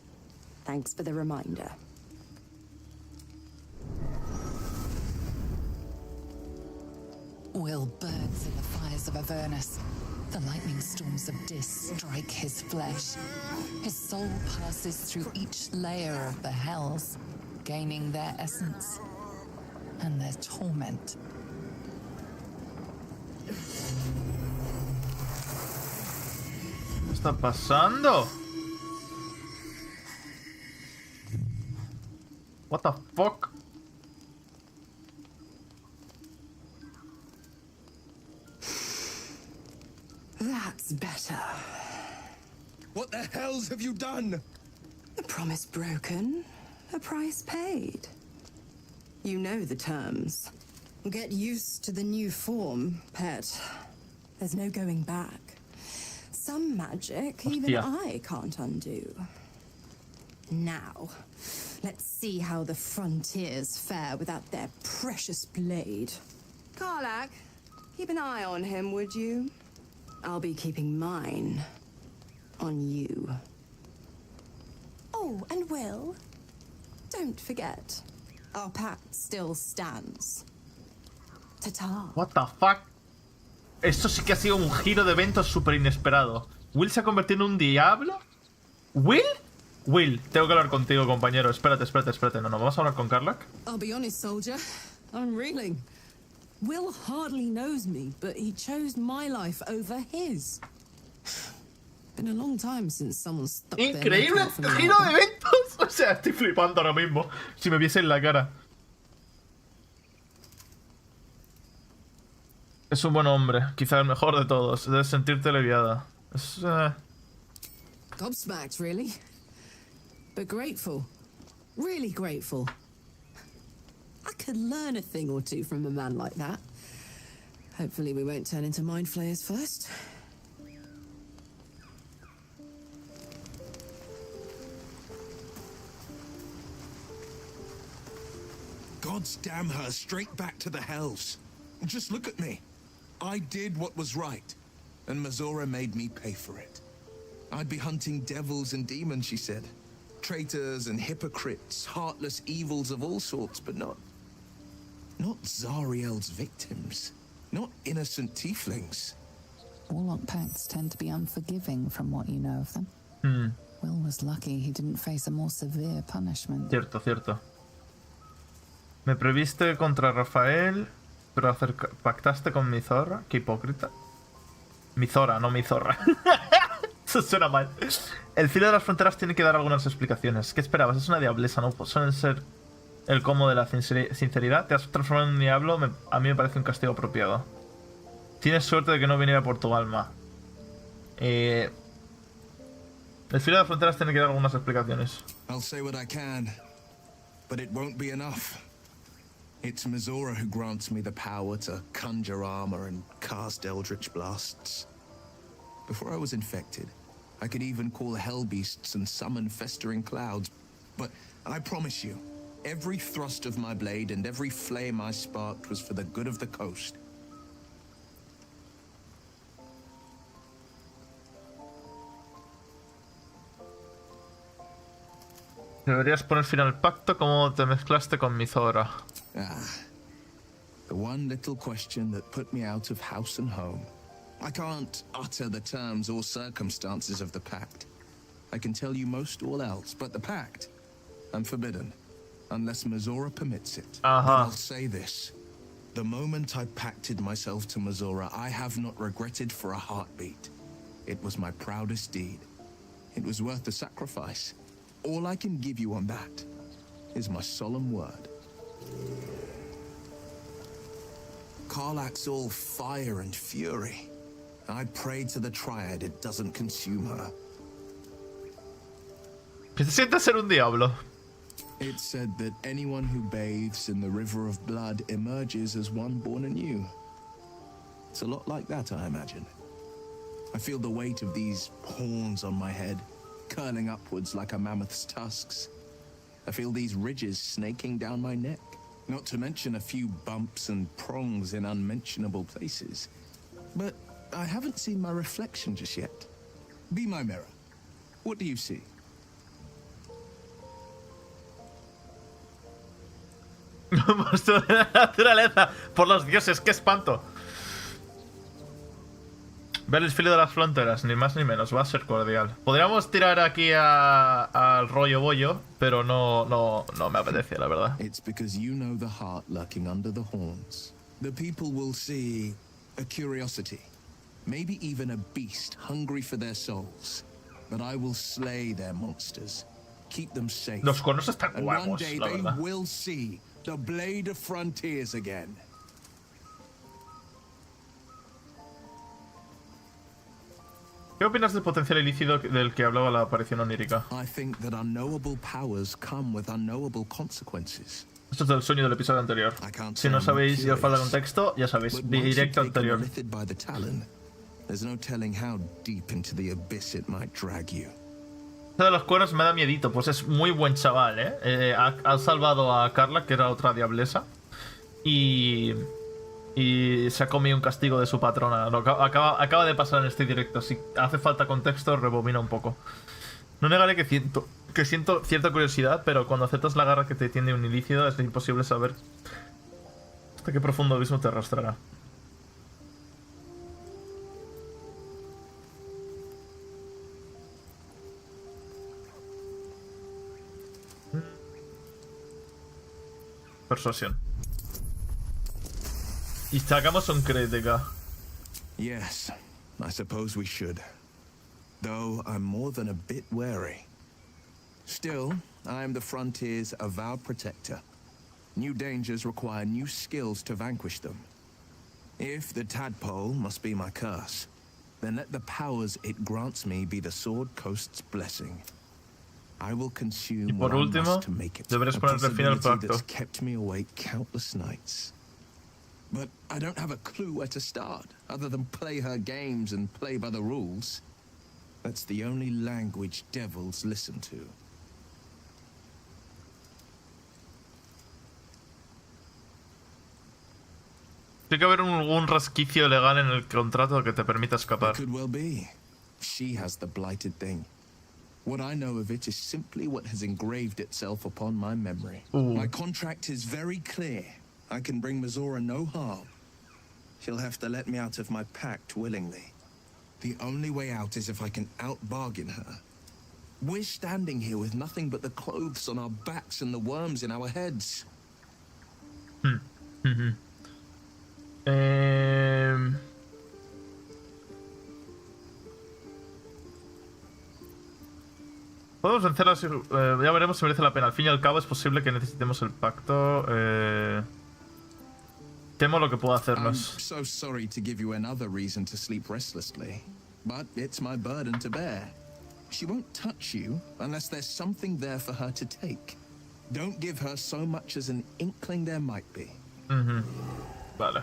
Speaker 13: Thanks for the reminder.
Speaker 4: Wyll burns in the fires of Avernus. The lightning storms of Dis strike his flesh. His soul passes through each layer of the hells, gaining their essence and their torment.
Speaker 1: ¿Qué está pasando? What the fuck?
Speaker 13: That's better.
Speaker 6: What the hells have you done?
Speaker 13: A promise broken, a price paid. You know the terms.
Speaker 3: Get used to the new form, pet.
Speaker 13: There's no going back. Some magic even I can't undo. Now, let's see how the frontiers fare without their precious blade. Karlak, keep an eye on him, would you? I'll be keeping mine on you. Oh, and Wyll, don't forget, our pact still stands. Ta-ta.
Speaker 1: What the fuck? Esto sí que ha sido un giro de eventos súper inesperado. ¿Wyll se ha convertido en un diablo? ¿Will? Will, tengo que hablar contigo, compañero. Espérate. No, vamos a hablar con Karlach.
Speaker 3: I'll be honest, soldier. I'm reeling. Will hardly knows me, but he chose my life over his. Been a long time since someone stuck their neck
Speaker 1: Increíble
Speaker 3: out for me
Speaker 1: giro
Speaker 3: like
Speaker 1: de eventos. O sea, estoy flipando ahora mismo. Si me viese en la cara. Es un buen hombre, quizá el mejor de todos. Debes sentirte aliviada. Es...
Speaker 3: Gobsmacked, really. But grateful. Really grateful. I could learn a thing or two from a man like that. Hopefully we won't turn into mind flayers first.
Speaker 12: God's damn her straight back to the hells. Just look at me. I did what was right, and Mazora made me pay for it. I'd be hunting devils and demons, she said. Traitors and hypocrites, heartless evils of all sorts, but not Zariel's victims. Not innocent tieflings.
Speaker 4: Warlock pacts tend to be unforgiving from what you know of them. Will was lucky he didn't face a more severe punishment.
Speaker 1: Cierto. Me previste contra Rafael, pero pactaste con mi zorra. Qué hipócrita. Mi zora, no mi zorra. Eso suena mal. El filo de las fronteras tiene que dar algunas explicaciones. ¿Qué esperabas? Es una diablesa, ¿no? Suelen ser el cómo de la sinceridad. Te has transformado en un diablo. A mí me parece un castigo apropiado. Tienes suerte de que no viniera por tu alma. El filo de las fronteras tiene que dar algunas explicaciones.
Speaker 12: I'll say what I can, but it won't be enough. It's Mazora who grants me the power to conjure armor and cast eldritch blasts. Before I was infected, I could even call hell beasts and summon festering clouds. But I promise you, every thrust of my blade and every flame I sparked was for the good of the coast.
Speaker 1: Deberías poner fin al pacto como te mezclaste con mi Zora.
Speaker 12: The one little question that put me out of house and home. I can't utter the terms or circumstances of the pact. I can tell you most all else, but the pact, I'm forbidden, unless Mazora permits it. But I'll say this. The moment I pacted myself to Mazora, I have not regretted for a heartbeat. It was my proudest deed. It was worth the sacrifice. All I can give you on that is my solemn word. Karlach's all fire and fury. I pray to the Triad it doesn't consume her.
Speaker 1: ¿Qué se siente ser un diablo?
Speaker 12: It's said that anyone who bathes in the river of blood emerges as one born anew. It's a lot like that, I imagine. I feel the weight of these horns on my head, curling upwards like a mammoth's tusks. I feel these ridges snaking down my neck, not to mention a few bumps and prongs in unmentionable places. But I haven't seen my reflection just yet. Be my mirror. What do you see?
Speaker 1: Monstruo de la naturaleza. Por los dioses, qué espanto. Ver el filo de las fronteras, ni más ni menos, va a ser cordial. Podríamos tirar aquí al rollo bollo, pero no me apetece, la verdad.
Speaker 12: It's because you know the heart lurking under the horns. The people will see a curiosity, maybe even a beast hungry for their souls. But I will slay their monsters, keep them safe.
Speaker 1: Los conos están
Speaker 12: and
Speaker 1: guapos,
Speaker 12: one day
Speaker 1: la
Speaker 12: they
Speaker 1: verdad.
Speaker 12: will see the blade of frontiers again.
Speaker 1: ¿Qué opinas del potencial ilícito del que hablaba la aparición onírica?
Speaker 12: I think that unknowable powers come with unknowable consequences.
Speaker 1: Esto es del sueño del episodio anterior. Si no sabéis y os falta contexto, ya sabéis, directo anterior.
Speaker 12: There's no telling how deep into the abyss it might drag you.
Speaker 1: Esto de los cuernos me da miedito, pues es muy buen chaval, ¿eh? Ha salvado a Carla, que era otra diablesa, y se ha comido un castigo de su patrona. Acaba de pasar en este directo. Si hace falta contexto, rebobina un poco. No negaré que siento cierta curiosidad, pero cuando aceptas la garra que te tiende un ilícido, es imposible saber hasta qué profundo abismo te arrastrará. Persuasión. Y sacamos un crítica.
Speaker 12: Yes, I suppose we should. Though I'm more than a bit wary. Still, I am the Frontier's avowed protector. New dangers require new skills to vanquish them. If the tadpole must be my curse, then let the powers it grants me be the Sword Coast's blessing. I will consume what I must to make it.
Speaker 1: Deberes ponerle fin al pacto.
Speaker 12: That's kept me awake countless nights. But I don't have a clue where to start, other than play her games and play by the rules. That's the only language devils listen to.
Speaker 1: Tiene que haber un resquicio legal en el contrato que te permita escapar.
Speaker 12: It could well be. She has the blighted thing. What I know of it is simply what has engraved itself upon my memory. My contract is very clear. I can bring Mizora no harm. She'll have to let me out of my pact willingly. The only way out is if I can out-bargain her. We're standing here with nothing but the clothes on our backs and the worms in our heads.
Speaker 1: Podemos vencerlas, ya veremos si merece la pena. Al fin y al cabo es posible que necesitemos el pacto. Temo lo que pueda hacernos.
Speaker 12: I'm so sorry to give you another reason to sleep restlessly, but it's my burden to bear. She won't touch you unless there's something there for her to take. Don't give her so much as an inkling there might be.
Speaker 1: Vale.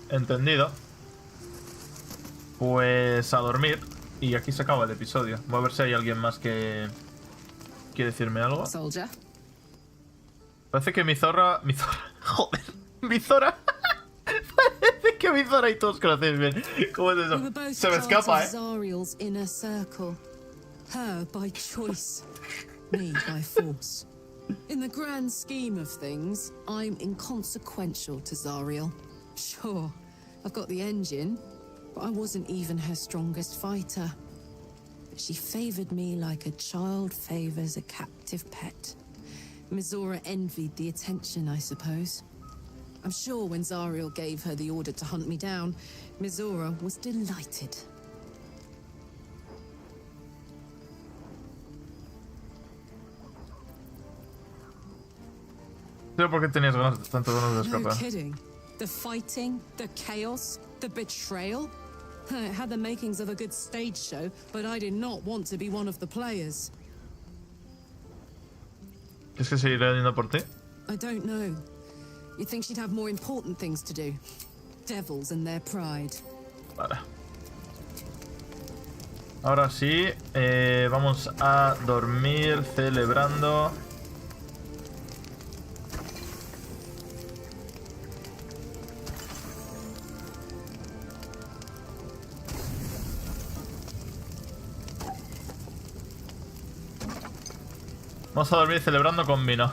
Speaker 1: Entendido. Pues a dormir. Y aquí se acaba el episodio. Voy a ver si hay alguien más que quiere decirme algo.
Speaker 13: Soldier.
Speaker 1: Parece que mi zorra... Joder. Mi Zora. Parece que mi Zora y todos conocéis bien. ¿Cómo es eso? Se me escapa,
Speaker 3: Zariel's inner circle. Her by choice. Me by force. In the grand scheme of things, I'm inconsequential to Zariel. Sure, I've got the engine, but I wasn't even her strongest fighter. But she favored me like a child favors a captive pet. Mizora envied the attention, I suppose. I'm sure when Zariel gave her the order to hunt me down, Mizora was delighted.
Speaker 1: No sé por qué tenías tantas ganas de escapar.
Speaker 3: No kidding. The fighting, the chaos, the betrayal. It had the makings of a good stage show, but I did not want to be one of the players.
Speaker 1: ¿Es que seguiré yendo por ti?
Speaker 3: I don't know. You'd think she'd have more important things to do. Devils and their pride.
Speaker 1: Vale. Ahora sí, vamos a dormir celebrando. Vamos a dormir celebrando con vino.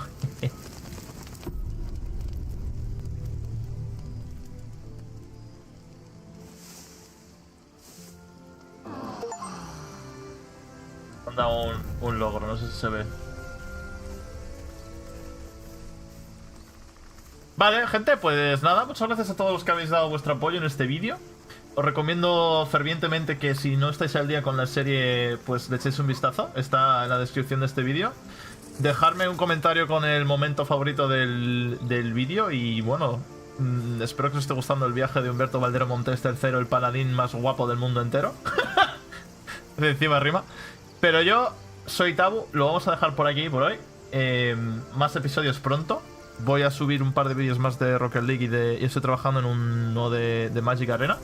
Speaker 1: Anda un logro, no sé si se ve. Vale, gente, pues nada, muchas gracias a todos los que habéis dado vuestro apoyo en este vídeo. Os recomiendo fervientemente que si no estáis al día con la serie, pues le echéis un vistazo. Está en la descripción de este vídeo. Dejarme un comentario con el momento favorito del vídeo. Y bueno, espero que os esté gustando el viaje de Umberto Valdero Montés III, el paladín más guapo del mundo entero. De encima rima. Pero yo soy Tabu, lo vamos a dejar por aquí por hoy. Más episodios pronto. Voy a subir un par de vídeos más de Rocket League y estoy trabajando en uno de Magic Arena.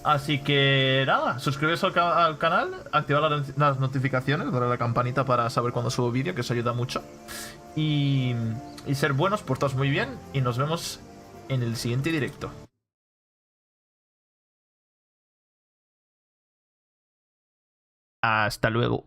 Speaker 1: Así que nada, suscribiros al canal, activar las notificaciones, darle a la campanita para saber cuando subo vídeo, que os ayuda mucho. Y ser buenos, portaos muy bien y nos vemos en el siguiente directo. Hasta luego.